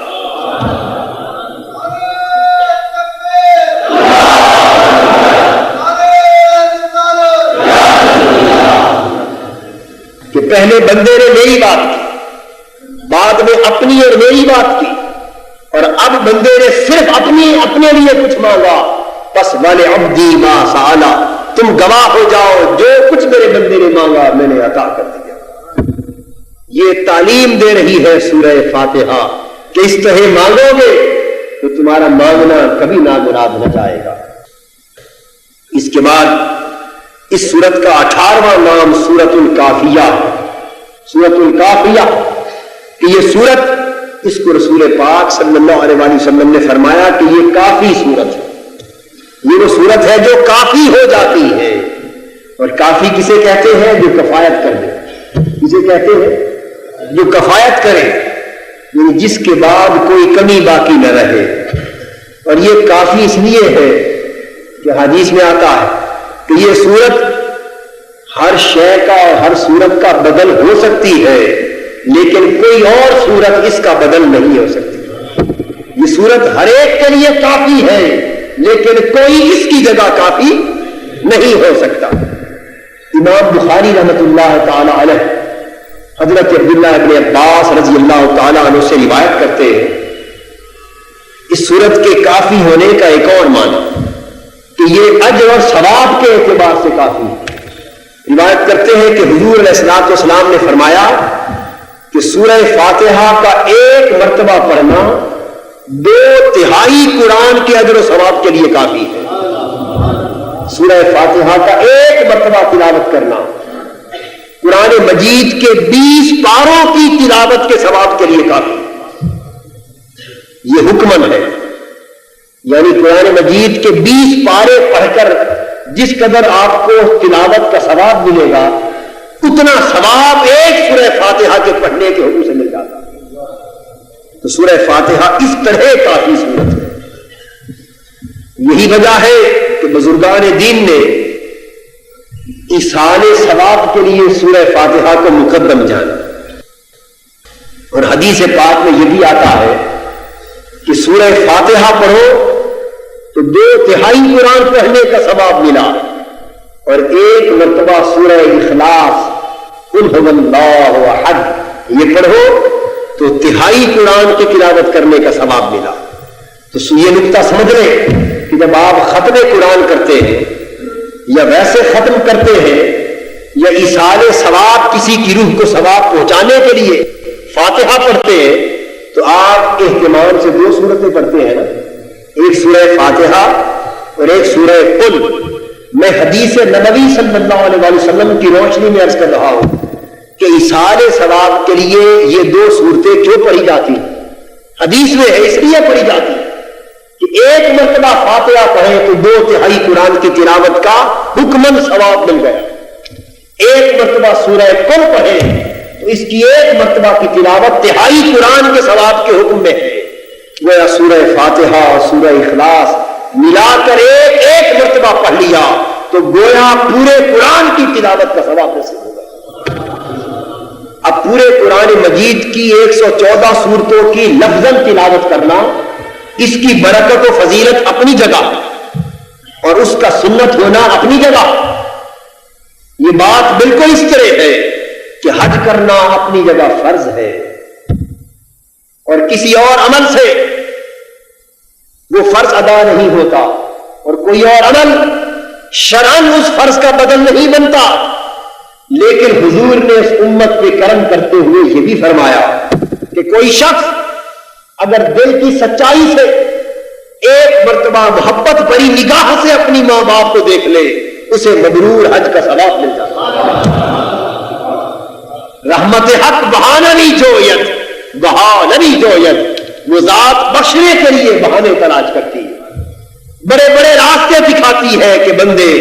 کہ پہلے بندے نے میری بات کی, بعد میں اپنی اور میری بات کی, اور اب بندے نے صرف اپنے لیے کچھ مانگا, بس وَلِعَبْدِي مَا سَأَلَ, تم گواہ ہو جاؤ جو کچھ میرے بندے نے مانگا میں نے عطا کر دیا. یہ تعلیم دے رہی ہے سورہ فاتحہ کہ اس طرح مانگو گے تو تمہارا مانگنا کبھی نامراد نہ جائے گا. اس کے بعد اس سورت کا 18واں نام سورۃ الکافیہ. سورۃ الکافیہ کہ یہ سورت, اس کو رسول پاک صلی اللہ علیہ وسلم نے فرمایا کہ یہ کافی سورت ہے. یہ وہ سورت ہے جو کافی ہو جاتی ہے. اور کافی کسے کہتے ہیں؟ جو کفایت کر دے. کسے کہتے ہیں؟ جو کفایت کرے, یعنی جس کے بعد کوئی کمی باقی نہ رہے. اور یہ کافی اس لیے ہے کہ حدیث میں آتا ہے کہ یہ سورت ہر شے کا اور ہر سورت کا بدل ہو سکتی ہے, لیکن کوئی اور سورت اس کا بدل نہیں ہو سکتی. یہ سورت ہر ایک کے لیے کافی ہے, لیکن کوئی اس کی جگہ کافی نہیں ہو سکتا. امام بخاری رحمۃ اللہ تعالی علیہ حضرت عبداللہ ابن عباس رضی اللہ تعالی عنہ سے روایت کرتے ہیں اس سورت کے کافی ہونے کا ایک اور معنی کہ یہ اجر اور ثواب کے اعتبار سے کافی ہے. روایت کرتے ہیں کہ حضور علیہ الصلوۃ والسلام نے فرمایا کہ سورہ فاتحہ کا ایک مرتبہ پڑھنا 2/3 قرآن کے اجر و ثواب کے لیے کافی ہے. سورہ فاتحہ کا ایک مرتبہ تلاوت کرنا قرآن مجید کے 20 پاروں کی تلاوت کے ثواب کے لیے کافی. یہ حکمن ہے، یعنی قرآن مجید کے 20 پارے پڑھ کر جس قدر آپ کو تلاوت کا ثواب ملے گا اتنا ثواب ایک سورہ فاتحہ کے پڑھنے کے حکم سے مل جاتا ہے. تو سورہ فاتحہ اس طرح کافی سورت ہے. یہی وجہ ہے کہ بزرگان دین نے ایصال ثواب کے لیے سورہ فاتحہ کو مقدم جانا. اور حدیث پاک میں یہ بھی آتا ہے کہ سورہ فاتحہ پڑھو تو 2/3 قرآن پڑھنے کا ثواب ملا، اور ایک مرتبہ سورہ اخلاص قل هو اللہ احد یہ پڑھو تو 1/3 قرآن کی تلاوت کرنے کا ثواب ملا. تو یہ نقطہ سمجھ لیں کہ جب آپ ختم قرآن کرتے ہیں یا ویسے ختم کرتے ہیں یا ایصال ثواب کسی کی روح کو ثواب پہنچانے کے لیے فاتحہ پڑھتے ہیں تو آپ اہتمام سے 2 سورتیں پڑھتے ہیں نا، ایک سورہ فاتحہ اور ایک سورہ قل. میں حدیث نبوی صلی اللہ علیہ وسلم کی روشنی میں عرض کر رہا ہوں کہ ایصال ثواب کے لیے یہ 2 سورتیں کیوں پڑھی جاتی؟ حدیث میں ہے اس لیے پڑھی جاتی کہ ایک مرتبہ فاتحہ پڑھیں تو 2/3 قرآن کی تلاوت کا حکمن ثواب مل گیا. ایک مرتبہ سورہ قل پڑھیں تو اس کی ایک مرتبہ کی تلاوت 1/3 قرآن کے ثواب کے حکم میں ہے. گویا سورہ فاتحہ اور سورہ اخلاص ملا کر ایک مرتبہ پڑھ لیا تو گویا پورے قرآن کی تلاوت کا ثواب نصیب ہوگا. اب پورے قرآن مجید کی 114 سورتوں کی لفظاً تلاوت کرنا اس کی برکت و فضیلت اپنی جگہ اور اس کا سنت ہونا اپنی جگہ. یہ بات بالکل اس طرح ہے کہ حج کرنا اپنی جگہ فرض ہے اور کسی اور عمل سے وہ فرض ادا نہیں ہوتا اور کوئی اور عمل شرعاً اس فرض کا بدل نہیں بنتا. لیکن حضور نے اس امت پہ کرم کرتے ہوئے یہ بھی فرمایا کہ کوئی شخص اگر دل کی سچائی سے ایک مرتبہ محبت بھری نگاہ سے اپنی ماں باپ کو دیکھ لے اسے مبرور حج کا ثواب مل جاتا ہے. رحمت حق بہاننی جویت بہاننی جویت، وہ ذات بخشنے کے لیے بہانے تلاش کرتی ہے، بڑے بڑے راستے دکھاتی ہے کہ بندے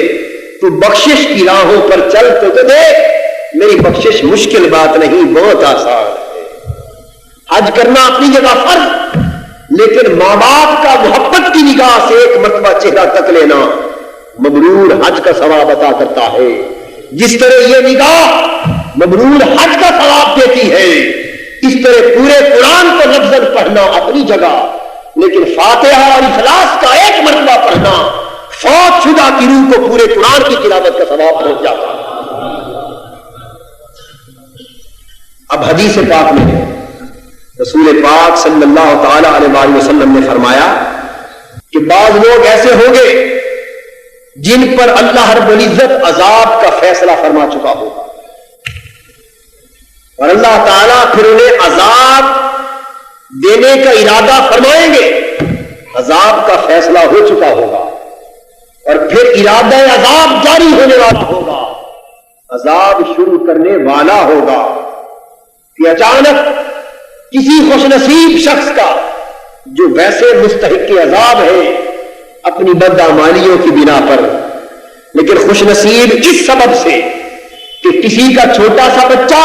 تو بخشش کی راہوں پر چل تو دیکھ، میری بخشش مشکل بات نہیں، بہت آسان ہے. حج کرنا اپنی جگہ فرض، لیکن ماں باپ کا محبت کی نگاہ سے ایک مرتبہ چہرہ تک لینا مبرور حج کا ثواب عطا کرتا ہے. جس طرح یہ نگاہ مبرور حج کا ثواب دیتی ہے، اس طرح پورے قرآن کو لفظاً پڑھنا اپنی جگہ، لیکن فاتحہ اور اخلاص کا ایک مرتبہ پڑھنا فوت شدہ کی روح کو پورے قرآن کی تلاوت کا ثواب پہنچ جاتا ہے. اب حدیث پاک میں ہے رسول پاک صلی اللہ تعالی علیہ وسلم نے فرمایا کہ بعض لوگ ایسے ہوں گے جن پر اللہ رب العزت عذاب کا فیصلہ فرما چکا ہوگا اور اللہ تعالیٰ پھر انہیں عذاب دینے کا ارادہ فرمائیں گے. عذاب کا فیصلہ ہو چکا ہوگا اور پھر ارادہ عذاب جاری ہونے والا ہوگا، عذاب شروع کرنے والا ہوگا کہ اچانک کسی خوش نصیب شخص کا جو ویسے مستحق عذاب ہے اپنی بدعمالیوں کی بنا پر، لیکن خوش نصیب اس سبب سے کہ کسی کا چھوٹا سا بچہ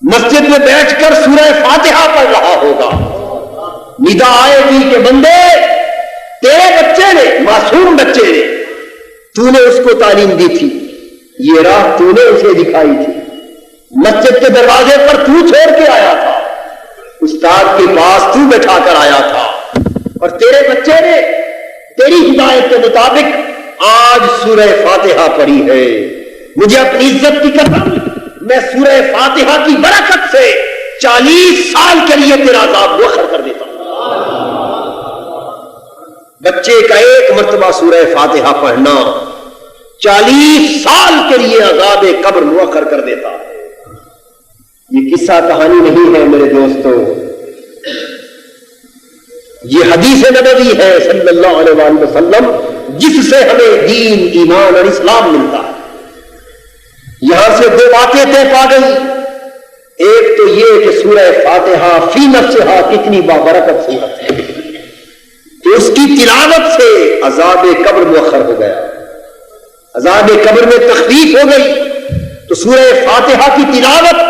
مسجد میں بیٹھ کر سورہ فاتحہ پڑھ رہا ہوگا، ندا آئے گی کہ بندے تیرے بچے نے، معصوم بچے نے، تو نے اس کو تعلیم دی تھی، یہ راہ تو نے اسے دکھائی تھی، مسجد کے دروازے پر تو چھوڑ کے آیا تھا، استاد کے پاس تو بٹھا کر آیا تھا، اور تیرے بچے نے تیری ہدایت کے مطابق آج سورہ فاتحہ پڑھی ہے، مجھے اپنی عزت کی قسم، میں سورہ فاتحہ کی برکت سے 40 سال کے لیے تیرا عذاب مؤخر کر دیتا ہوں۔ بچے کا ایک مرتبہ سورہ فاتحہ پڑھنا 40 سال کے لیے عذاب قبر مؤخر کر دیتا ہے۔ یہ قصہ کہانی نہیں ہے میرے دوستو، یہ حدیث نبوی ہے صلی اللہ علیہ وآلہ وسلم، جس سے ہمیں دین، ایمان اور اسلام ملتا ہے۔ یہاں سے 2 باتیں طے پا گئی، ایک تو یہ کہ سورہ فاتحہ فی نفسہا کتنی بابرکت صورت ہے کہ اس کی تلاوت سے عذاب قبر مؤخر ہو گیا، عذاب قبر میں تخفیف ہو گئی۔ تو سورہ فاتحہ کی تلاوت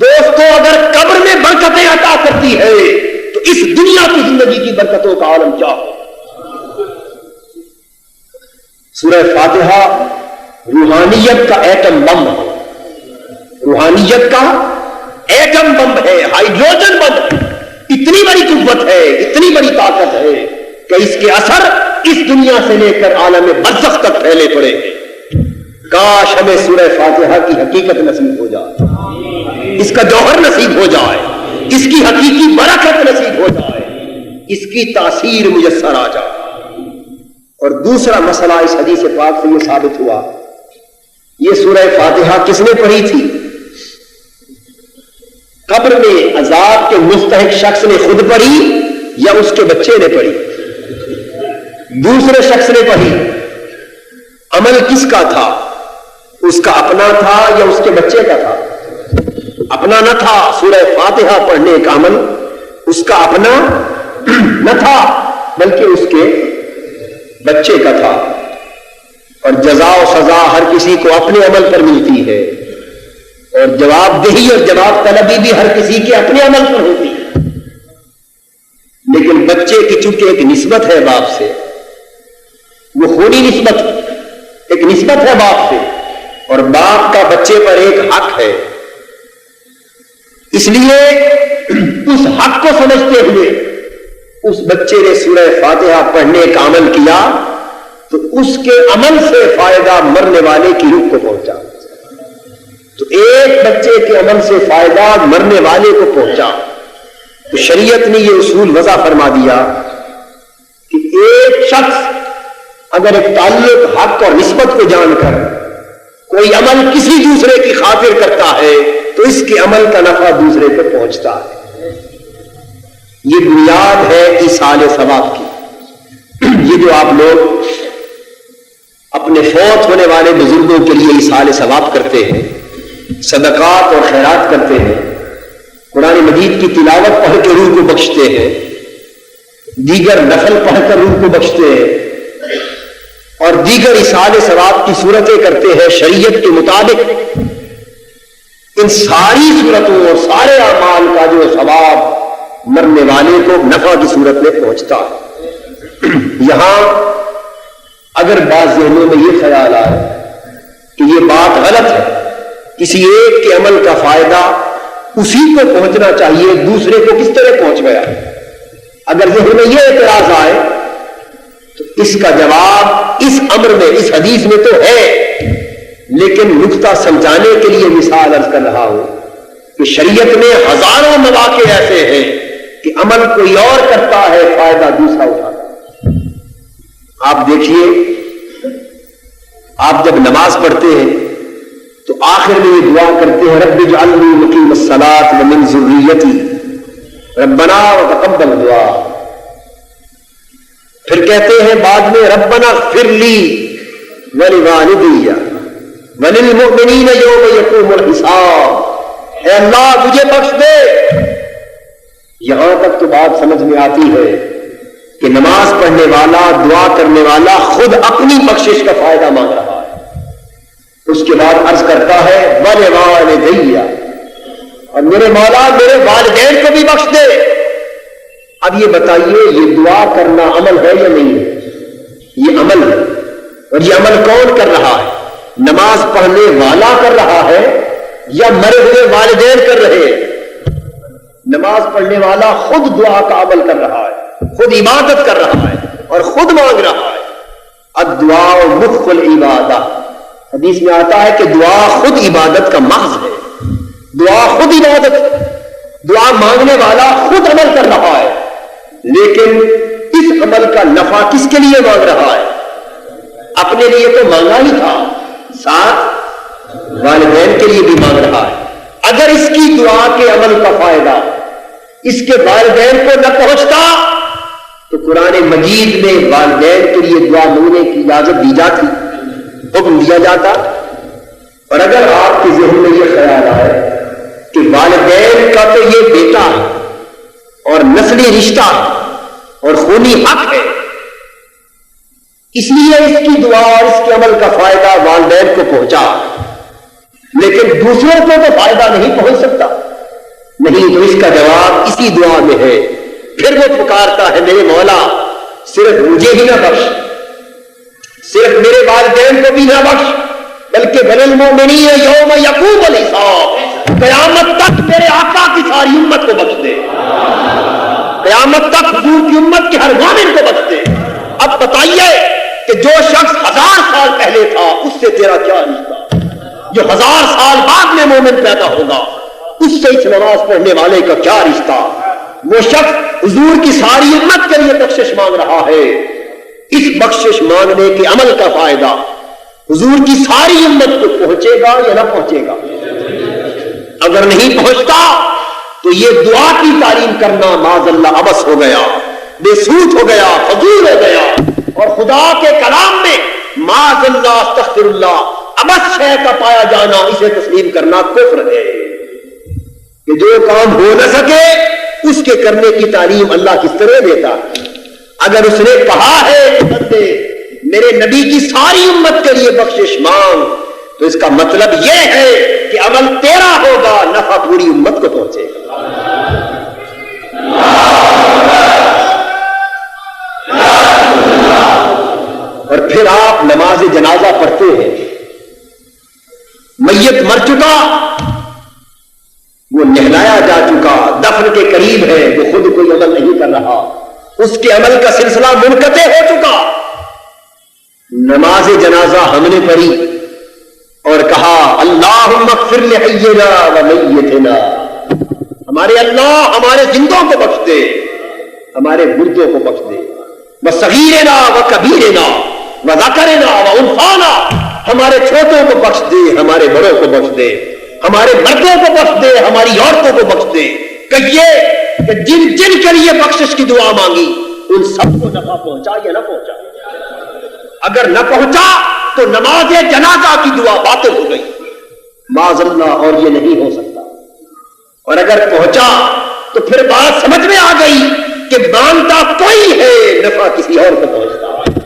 دوستو اگر قبر میں برکتیں عطا کرتی ہے تو اس دنیا کی زندگی کی برکتوں کا عالم کیا ہو۔ سورہ فاتحہ روحانیت کا ایٹم بم ہے، روحانیت کا ایٹم بم ہے، ہائیڈروجن بم ہے۔ اتنی بڑی قوت ہے، اتنی بڑی طاقت ہے کہ اس کے اثر اس دنیا سے لے کر عالم برزخ تک پھیلے پڑے ہیں۔ کاش ہمیں سورہ فاتحہ کی حقیقت نصیب ہو جائے، اس کا جوہر نصیب ہو جائے، اس کی حقیقی برکت نصیب ہو جائے، اس کی تاثیر میسر آ جائے۔ اور دوسرا مسئلہ اس حدیث پاک سے یہ ثابت ہوا، یہ سورہ فاتحہ کس نے پڑھی تھی؟ قبر میں عذاب کے مستحق شخص نے خود پڑھی یا اس کے بچے نے پڑھی؟ دوسرے شخص نے پڑھی۔ عمل کس کا تھا؟ اس کا اپنا تھا یا اس کے بچے کا تھا؟ اپنا نہ تھا، سورہ فاتحہ پڑھنے کا عمل اس کا اپنا نہ تھا بلکہ اس کے بچے کا تھا۔ اور جزا و سزا ہر کسی کو اپنے عمل پر ملتی ہے، اور جواب دہی اور جواب طلبی بھی ہر کسی کے اپنے عمل پر ہوتی ہے۔ لیکن بچے کی چونکہ ایک نسبت ہے باپ سے، وہ خونی نسبت، ایک نسبت ہے باپ سے، اور باپ کا بچے پر ایک حق ہے، اس لیے اس حق کو سمجھتے ہوئے اس بچے نے سورہ فاتحہ پڑھنے کا عمل کیا تو اس کے عمل سے فائدہ مرنے والے کی روح کو پہنچا۔ تو ایک بچے کے عمل سے فائدہ مرنے والے کو پہنچا، تو شریعت نے یہ اصول وضع فرما دیا کہ ایک شخص اگر ایک تعلق، حق اور نسبت کو جان کر کوئی عمل کسی دوسرے کی خاطر کرتا ہے تو اس کے عمل کا نفع دوسرے کو پہنچتا ہے۔ یہ بنیاد ہے ایصال ثواب کی۔ یہ جو آپ لوگ اپنے فوت ہونے والے بزرگوں کے لیے ایصال ثواب کرتے ہیں، صدقات اور خیرات کرتے ہیں، قرآن مجید کی تلاوت پڑھ کے روح کو بخشتے ہیں، دیگر نفل پڑھ کر روح کو بخشتے ہیں، اور دیگر ایصال ثواب کی صورتیں کرتے ہیں شریعت کے مطابق، ان ساری صورتوں اور سارے اعمال کا جو ثواب مرنے والے کو نفع کی صورت میں پہنچتا ہے۔ یہاں اگر بعض ذہنوں میں یہ خیال آئے کہ یہ بات غلط ہے، کسی ایک کے عمل کا فائدہ اسی کو پہنچنا چاہیے، دوسرے کو کس طرح پہنچ گیا، اگر ذہن میں یہ اعتراض آئے تو اس کا جواب اس امر میں، اس حدیث میں تو ہے، لیکن نقطہ سمجھانے کے لیے مثال عرض کر رہا ہوں کہ شریعت میں ہزاروں مواقع ایسے ہیں کہ عمل کوئی اور کرتا ہے، فائدہ دوسرا اٹھاتا ہے۔ آپ دیکھیے، آپ جب نماز پڑھتے ہیں تو آخر میں یہ دعا کرتے ہیں، رب اجعلنی مقیم الصلاۃ ومن ذریتی ربنا وتقبل دعا۔ پھر کہتے ہیں بعد میں ربنا اغفر لی ولوالدی وللمؤمنین یوم یقوم الحساب، اے اللہ مجھے بخش دے۔ یہاں تک تو بات سمجھ میں آتی ہے کہ نماز پڑھنے والا، دعا کرنے والا خود اپنی بخشش کا فائدہ مانگ رہا ہے، اس کے بعد عرض کرتا ہے ولوالدی، اور میرے مولا میرے والدین کو بھی بخش دے۔ اب یہ بتائیے، یہ دعا کرنا عمل ہے یا نہیں ہے؟ یہ عمل ہے، اور یہ عمل کون کر رہا ہے؟ نماز پڑھنے والا کر رہا ہے یا مرے ہوئے والدین کر رہے ہیں؟ نماز پڑھنے والا خود دعا کا عمل کر رہا ہے، خود عبادت کر رہا ہے اور خود مانگ رہا ہے، الدعاء مخ العبادہ، حدیث میں آتا ہے کہ دعا خود عبادت کا محض ہے، دعا خود عبادت، دعا مانگنے والا خود عمل کر رہا ہے، لیکن اس عمل کا نفع کس کے لیے مانگ رہا ہے؟ اپنے لیے تو مانگا ہی تھا، ساتھ والدین کے لیے بھی مانگ رہا ہے۔ اگر اس کی دعا کے عمل کا فائدہ اس کے والدین کو نہ پہنچتا تو قرآن مجید میں والدین کے لیے دعا مانگنے کی اجازت دی جاتی، حکم دیا جاتا۔ اور اگر آپ کے ذہن میں یہ خیال آئے کہ والدین کا تو یہ بیٹا ہے اور نسلی رشتہ اور خونی حق ہے، اس لیے اس کی دعا اور اس کے عمل کا فائدہ والدین کو پہنچا، لیکن دوسروں کو تو فائدہ نہیں پہنچ سکتا، نہیں، تو اس کا جواب اسی دعا میں ہے۔ پھر وہ پکارتا ہے میرے مولا صرف مجھے ہی نہ بخش، صرف میرے والدین کو بھی نہ بخش، بلکہ بل المؤمنین یوم یقوم الحساب، قیامت تک میرے آقا کی ساری امت کو بخش دے، قیامت تک حضور کی امت کے ہر مومن کو بخش دے۔ اب بتائیے کہ جو شخص 1000 سال پہلے تھا اس سے تیرا کیا رشتہ، جو 1000 سال بعد میں مومن پیدا ہوگا اس سے اس نماز پڑھنے والے کا کیا رشتہ؟ وہ شخص حضور کی ساری امت کے لیے بخشش مانگ رہا ہے، اس بخشش مانگنے کے عمل کا فائدہ حضور کی ساری امت کو پہنچے گا یا نہ پہنچے گا؟ اگر نہیں پہنچتا تو یہ دعا کی تعلیم کرنا معاذ اللہ عبث ہو گیا، بے سود ہو گیا، فضول ہو گیا، اور خدا کے کلام میں معاذ اللہ استغفر اللہ عبث شے کا پایا جانا، اسے تسلیم کرنا کفر ہے کہ جو کام ہو نہ سکے اس کے کرنے کی تعلیم اللہ کس طرح دیتا ہے؟ اگر اس نے کہا ہے کہ بندے میرے نبی کی ساری امت کے لیے بخشش مانگ، تو اس کا مطلب یہ ہے کہ عمل تیرا ہوگا، نفع پوری امت کو پہنچے گا۔ اور پھر آپ نماز جنازہ پڑھتے ہیں، میت مر چکا، وہ نہلایا جا چکا، دفن کے قریب ہے، وہ خود کوئی عمل نہیں کر رہا، اس کے عمل کا سلسلہ منقطع ہو چکا، نماز جنازہ ہم نے پڑھی اور کہا اللہم اغفر لحینا و میتنا، ہمارے اللہ ہمارے زندوں کو بخش دے، ہمارے مردوں کو بخش دے، وصغیرنا و کبیرنا و ذکرنا و انثانا، ہمارے چھوٹوں کو بخش دے، ہمارے بڑوں کو بخش دے، ہمارے مردوں کو بخش دے، ہماری عورتوں کو بخش دے۔ کہیے کہ جن جن کے لیے بخشش کی دعا مانگی ان سب کو نفع پہنچا یا نہ پہنچا؟ اگر نہ پہنچا تو نماز جنازہ کی دعا باطل ہو گئی، معاذ اللہ، اور یہ نہیں ہو سکتا۔ اور اگر پہنچا تو پھر بات سمجھ میں آ گئی کہ مانگتا کوئی ہے، نفع کسی اور کو پہنچتا ہے،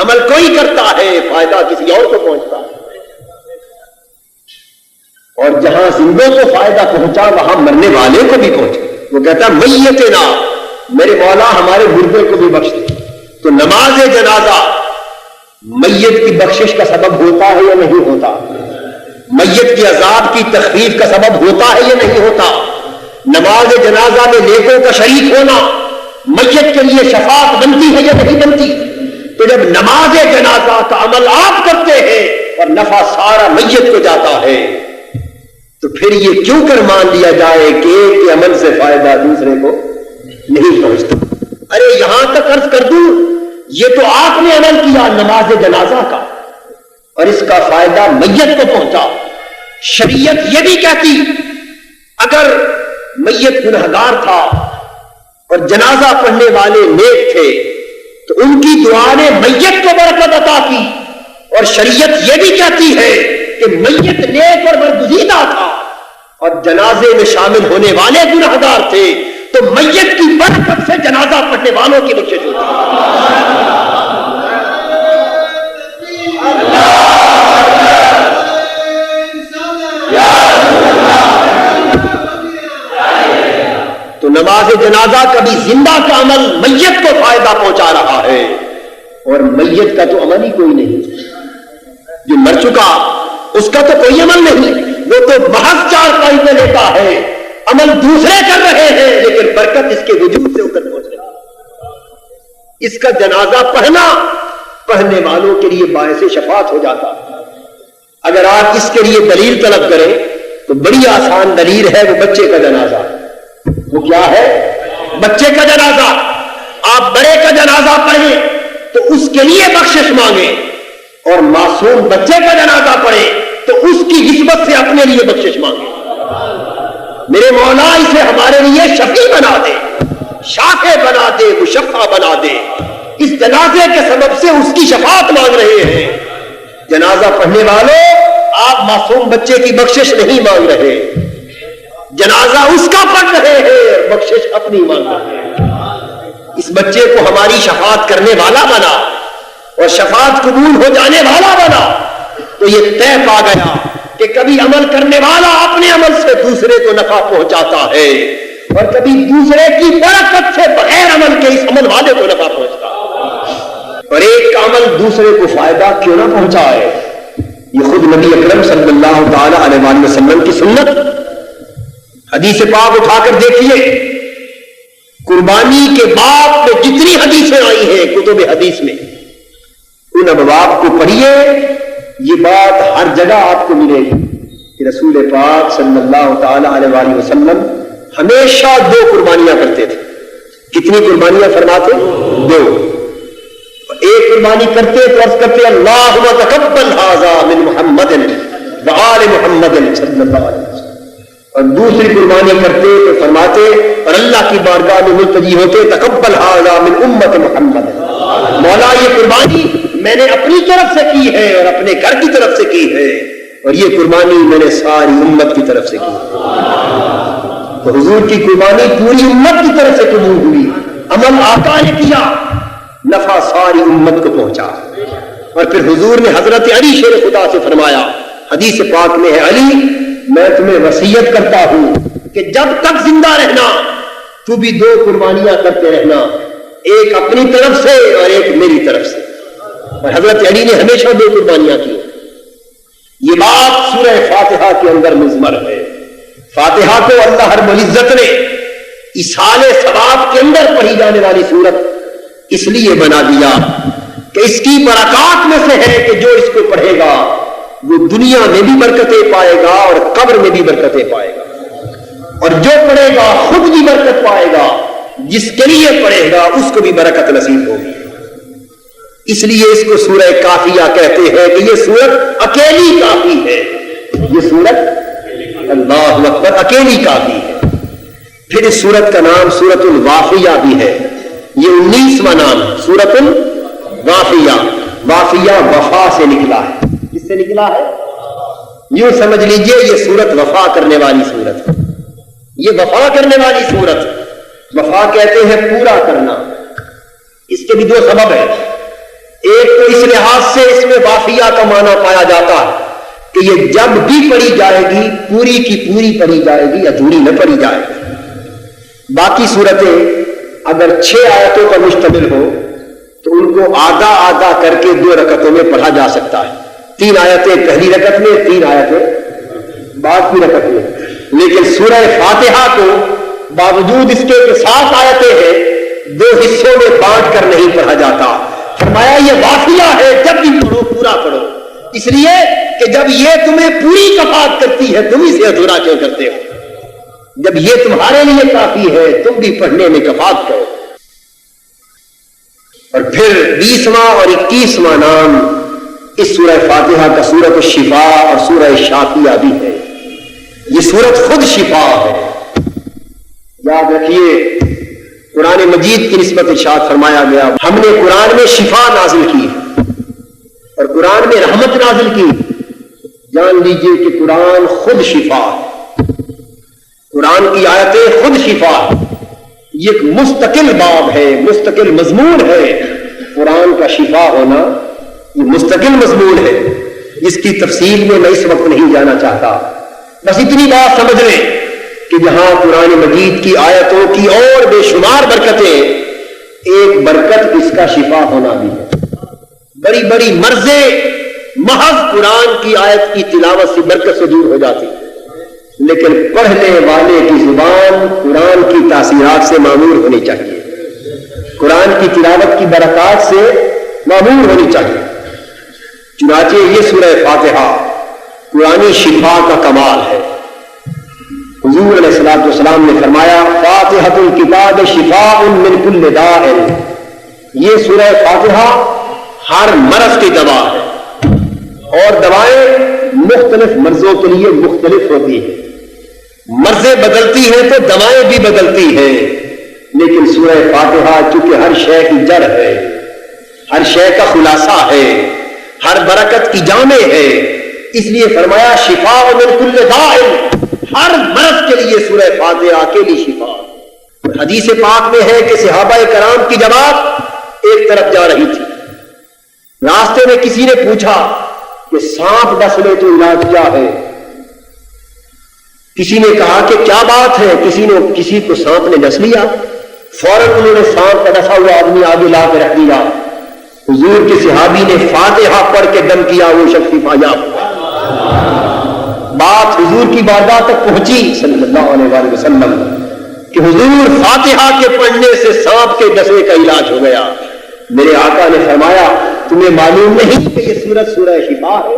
عمل کوئی کرتا ہے، فائدہ کسی اور کو پہنچتا ہے۔ اور جہاں زندوں کو فائدہ پہنچا وہاں مرنے والے کو بھی پہنچا۔ وہ کہتا میتنا، میرے مولا ہمارے مردے کو بھی بخش دے۔ تو نماز جنازہ میت کی بخشش کا سبب ہوتا ہے یا نہیں ہوتا؟ میت کی عذاب کی تخفیف کا سبب ہوتا ہے یا نہیں ہوتا؟ نماز جنازہ میں نیکوں کا شریک ہونا میت کے لیے شفاعت بنتی ہے یا نہیں بنتی؟ تو جب نماز جنازہ کا عمل آپ کرتے ہیں اور نفع سارا میت کو جاتا ہے تو پھر یہ کیوں کر مان لیا جائے کہ ایک کے عمل سے فائدہ دوسرے کو نہیں پہنچتا؟ ارے یہاں تک عرض کر دوں، یہ تو آپ نے عمل کیا نماز جنازہ کا اور اس کا فائدہ میت کو پہنچا۔ شریعت یہ بھی کہتی اگر میت گنہگار تھا اور جنازہ پڑھنے والے نیک تھے تو ان کی دعا نے میت کو برکت عطا کی، اور شریعت یہ بھی کہتی ہے کہ میت نیک اور برگزیدہ تھا اور جنازے میں شامل ہونے والے گنہگار تھے تو میت کی برکت سے جنازہ پڑھنے والوں کی بخشش ہوتی ہے۔ تو نماز جنازہ کبھی زندہ کا عمل میت کو فائدہ پہنچا رہا ہے، اور میت کا تو عمل ہی کوئی نہیں، جو مر چکا اس کا تو کوئی عمل نہیں، وہ تو محض چارپائی پہ لیتا ہے، عمل دوسرے کر رہے ہیں لیکن برکت اس کے وجود سے اوپر پہنچ رہی ہے۔ اس کا جنازہ پڑھنا پڑھنے والوں کے لیے باعث شفاعت ہو جاتا ہے۔ اگر آپ اس کے لیے دلیل طلب کریں تو بڑی آسان دلیل ہے، وہ بچے کا جنازہ۔ وہ کیا ہے؟ بچے کا جنازہ۔ آپ بڑے کا جنازہ پڑھیں تو اس کے لیے بخشش مانگیں، اور معصوم بچے کا جنازہ پڑھیں تو اس کی نسبت سے اپنے لیے بخشش مانگیں۔ میرے مولا اسے ہمارے لیے شفیع بنا دے، شافع بنا دے، مشفع بنا دے۔ اس جنازے کے سبب سے اس کی شفاعت مانگ رہے ہیں۔ جنازہ پڑھنے والوں، آپ معصوم بچے کی بخشش نہیں مانگ رہے، جنازہ اس کا پڑھ رہے ہیں، بخشش اپنی مانگ رہے ہیں۔ اس بچے کو ہماری شفاعت کرنے والا بنا اور شفاعت قبول ہو جانے والا بنا تو یہ طے پا گیا کہ کبھی عمل کرنے والا اپنے عمل سے دوسرے کو نفع پہنچاتا ہے، اور کبھی دوسرے کی برکت سے بغیر عمل کے اس عمل والے کو نفع پہنچتا ہے۔ اور ایک کا عمل دوسرے کو فائدہ کیوں نہ پہنچائے؟ یہ خود نبی اکرم صلی اللہ تعالی علیہ وآلہ وسلم کی سنت۔ حدیث پاک اٹھا کر دیکھیے، قربانی کے باب میں جتنی حدیثیں آئی ہیں کتب حدیث میں، ان ابواب کو پڑھیے، یہ بات ہر جگہ آپ کو ملے گی کہ رسول پاک صلی اللہ تعالی علیہ وآلہ وسلم ہمیشہ 2 قربانیاں کرتے تھے۔ کتنی قربانیاں فرماتے؟ 2۔ ایک قربانی کرتے تو عرض کرتے اللہم تقبل ھذا من محمد وآل محمد صلی اللہ علیہ وسلم، اور دوسری قربانی کرتے تو فرماتے اور اللہ کی بارگاہ میں ملتجی ہوتے تقبل ھذا من امت محمد، مولا یہ قربانی میں نے اپنی طرف سے کی ہے اور اپنے گھر کی طرف سے کی ہے، اور یہ قربانی میں نے ساری امت کی طرف سے کی ہے۔ تو حضور کی قربانی پوری امت کی طرف سے قبول ہوئی، عمل آقا نے کیا، نفع ساری امت کو پہنچا۔ اور پھر حضور نے حضرت علی شیر خدا سے فرمایا، حدیث پاک میں ہے، علی میں تمہیں وصیت کرتا ہوں کہ جب تک زندہ رہنا تو بھی 2 قربانیاں کرتے رہنا، ایک اپنی طرف سے اور ایک میری طرف سے۔ اور حضرت علی نے ہمیشہ 2 قربانیاں کی۔ یہ بات سورہ فاتحہ کے اندر مضمر ہے۔ فاتحہ کو اللہ رب العزت نے ایصال ثواب کے اندر پڑھی جانے والی سورت اس لیے بنا دیا کہ اس کی برکات میں سے ہے کہ جو اس کو پڑھے گا وہ دنیا میں بھی برکتیں پائے گا اور قبر میں بھی برکتیں پائے گا، اور جو پڑھے گا خود بھی برکت پائے گا، جس کے لیے پڑھے گا اس کو بھی برکت نصیب ہوگی۔ اس لیے اس کو سورہ کافیہ کہتے ہیں کہ یہ سورت اکیلی کافی ہے، یہ سورت اللہ اکبر اکیلی کافی ہے۔ پھر اس سورت کا نام سورت الوافیہ بھی ہے، یہ 19واں نام ہے، سورت الوافیہ۔ وافیہ وفا سے نکلا ہے۔ کس سے نکلا ہے؟ یوں سمجھ لیجئے یہ سورت وفا کرنے والی سورت ہے، یہ وفا کرنے والی سورت۔ وفا کہتے ہیں پورا کرنا، اس کے بھی 2 سبب ہیں۔ ایک تو اس لحاظ سے اس میں وافیہ کا معنی پایا جاتا ہے کہ یہ جب بھی پڑھی جائے گی پوری کی پوری پڑھی جائے گی، ادھوری نہ پڑھی جائے گی۔ باقی صورتیں اگر 6 آیتوں کا مشتمل ہو تو ان کو آدھا آدھا کر کے 2 رکعتوں میں پڑھا جا سکتا ہے، 3 آیتیں پہلی رکعت میں، 3 آیتیں بعد کی رکعت میں۔ لیکن سورہ فاتحہ کو باوجود اس کے 7 آیتیں ہیں 2 حصوں میں بانٹ کر نہیں پڑھا جاتا۔ فرمایا یہ وافیہ ہے، جب بھی پڑھو پورا پڑھو، اس لیے کہ جب یہ تمہیں پوری کفایت کرتی ہے تم اسے ادھورا کیوں کرتے ہو؟ جب یہ تمہارے لیے کافی ہے تم بھی پڑھنے میں کفایت کرو۔ اور پھر 20واں اور 21واں نام اس سورہ فاتحہ کا سورۃ الشفاء اور سورہ شافیہ بھی ہے۔ یہ سورت خود شفا ہے۔ یاد رکھیے قرآن مجید کی نسبت ارشاد فرمایا گیا ہم نے قرآن میں شفا نازل کی اور قرآن میں رحمت نازل کی۔ جان لیجئے کہ قرآن خود شفا ہے، قرآن کی آیتیں خود شفا ہے۔ یہ ایک مستقل باب ہے، مستقل مضمون ہے۔ قرآن کا شفا ہونا یہ مستقل مضمون ہے، جس کی تفصیل میں میں اس وقت نہیں جانا چاہتا۔ بس اتنی بات سمجھ لیں کہ جہاں قرآن مجید کی آیتوں کی اور بے شمار برکتیں، ایک برکت اس کا شفا ہونا بھی ہے۔ بڑی بڑی مرضیں محض قرآن کی آیت کی تلاوت سے برکت سے دور ہو جاتی، لیکن پڑھنے والے کی زبان قرآن کی تاثیرات سے معمور ہونی چاہیے۔ قرآن کی تلاوت کی برکات سے معمول ہونی چاہیے. چنانچہ یہ سورہ فاتحہ قرآنی شفا کا کمال ہے. حضور علیہ الصلوۃ والسلام نے فرمایا فاتحۃ الکتاب شفاء من کل داء. یہ سورہ فاتحہ ہر مرض کی دوا ہے، اور دوائیں مختلف مرضوں کے لیے مختلف ہوتی ہیں. مرضیں بدلتی ہیں تو دوائیں بھی بدلتی ہیں، لیکن سورہ فاتحہ چونکہ ہر شے کی جڑ ہے، ہر شے کا خلاصہ ہے، ہر برکت کی جامع ہے، اس لیے فرمایا شفاء من کل داء. ہر مرض کے لیے سورہ فاتحہ اکیلی شفا. حدیث پاک میں ہے کہ صحابہ کرام کی جماعت ایک طرف جا رہی تھی. راستے میں کسی نے پوچھا کہ سانپ ڈس لے تو علاج کیا ہے؟ کسی نے کہا کہ کیا بات ہے؟ کسی کو سانپ نے ڈس لیا. فوراً انہوں نے سانپ کا ڈسا ہوا آدمی آگے لا کے رکھ دیا. حضور کے صحابی نے فاتحہ پڑھ کے دم کیا، وہ شخص فایاب ہوا. بات حضور کی بارگاہ تک پہنچی صلی اللہ علیہ وسلم کہ حضور فاتحہ کے پڑھنے سے سانپ کے ڈسے کا علاج ہو گیا. میرے آقا نے فرمایا تمہیں معلوم نہیں کہ یہ سورت سورہ شفا ہے؟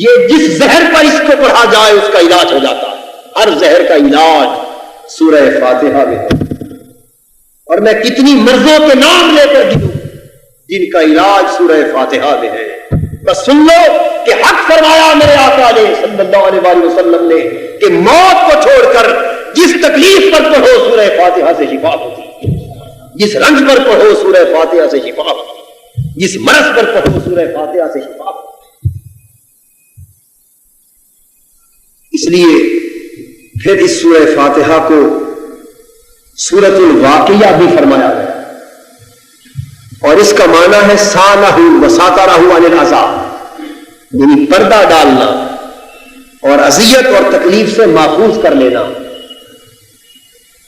یہ جس زہر پر اس کو پڑھا جائے اس کا علاج ہو جاتا ہے. ہر زہر کا علاج سورہ فاتحہ میں ہے. اور میں کتنی مرضوں کے نام لے کر گنوں جن کا علاج سورہ فاتحہ میں ہے. بس سن لو کہ حق فرمایا میرے آقا نے صلی اللہ علیہ وسلم نے کہ موت کو چھوڑ کر جس تکلیف پر پڑھو سورہ فاتحہ سے شفا ہوتی ہے، جس رنج پر پڑھو سورہ فاتحہ سے شفا ہوتی ہے، جس مرض پر پڑھو سورہ فاتحہ سے شفا ہوتی ہے. اس لیے پھر اس سورہ فاتحہ کو سورۃ الواقعہ بھی فرمایا گیا، اور اس کا معنی ہے سانہ وساترہ عن العذاب، یعنی پردہ ڈالنا اور اذیت اور تکلیف سے محفوظ کر لینا.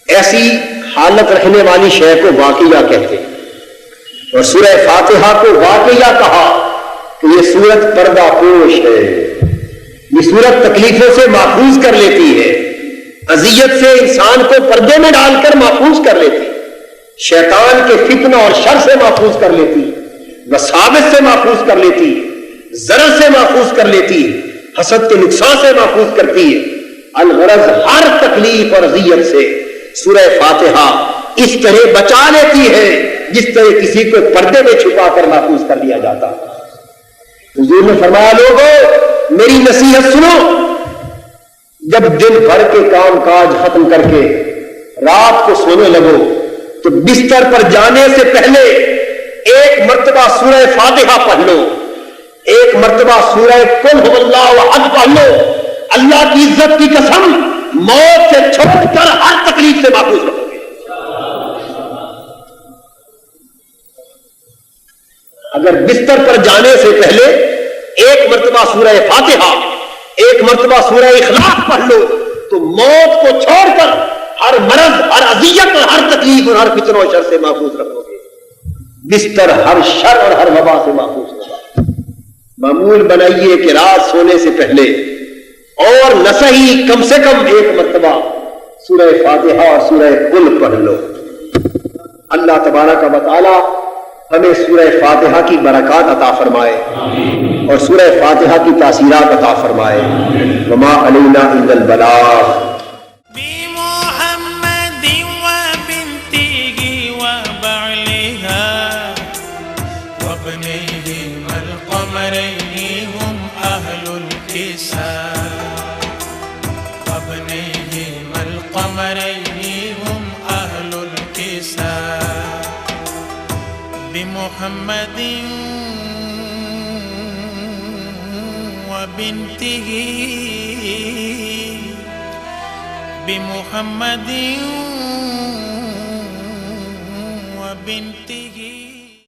ایسی حالت رکھنے والی شے کو واقعہ کہتے ہیں، اور سورہ فاتحہ کو واقعہ کہا کہ یہ سورت پردہ پوش ہے. یہ سورت تکلیفوں سے محفوظ کر لیتی ہے، اذیت سے انسان کو پردے میں ڈال کر محفوظ کر لیتی ہے، شیطان کے فتنہ اور شر سے محفوظ کر لیتی ہے، وساوس سے محفوظ کر لیتی ہے، ضرر سے محفوظ کر لیتی ہے، حسد کے نقصان سے محفوظ کرتی ہے. الغرض ہر تکلیف اور اذیت سے سورہ فاتحہ اس طرح بچا لیتی ہے جس طرح کسی کو پردے میں چھپا کر محفوظ کر لیا جاتا. حضور نے فرمایا لوگوں میری نصیحت سنو، جب دن بھر کے کام کاج ختم کر کے رات کو سونے لگو تو بستر پر جانے سے پہلے ایک مرتبہ سورہ فاتحہ پڑھ لو، ایک مرتبہ سورہ قل هو اللہ احد پڑھ لو. اللہ کی عزت کی قسم موت سے چھوڑ کر ہر تکلیف سے محفوظ رہو گے. اگر بستر پر جانے سے پہلے ایک مرتبہ سورہ فاتحہ، ایک مرتبہ سورہ اخلاص پڑھ لو تو موت کو چھوڑ کر ہر مرض، ہر اذیت اور ہر تکلیف اور ہر فتنہ و شر سے محفوظ رکھو گے. بستر ہر شر اور ہر وبا سے محفوظ ہوگا. معمول بنائیے کہ رات سونے سے پہلے اور نہ صحیح کم سے کم ایک مرتبہ سورہ فاتحہ اور سورہ قل پڑھ لو. اللہ تبارک و تعالی ہمیں سورہ فاتحہ کی برکات عطا فرمائے اور سورہ فاتحہ کی تاثیرات عطا فرمائے. وما علینا الا البلاغ. بمحمد وبنته وبعلها وابنيهما القمرين هم أهل الكساء وابنيهما القمرين هم أهل الكساء بمحمد وبنته بمحمد وبنته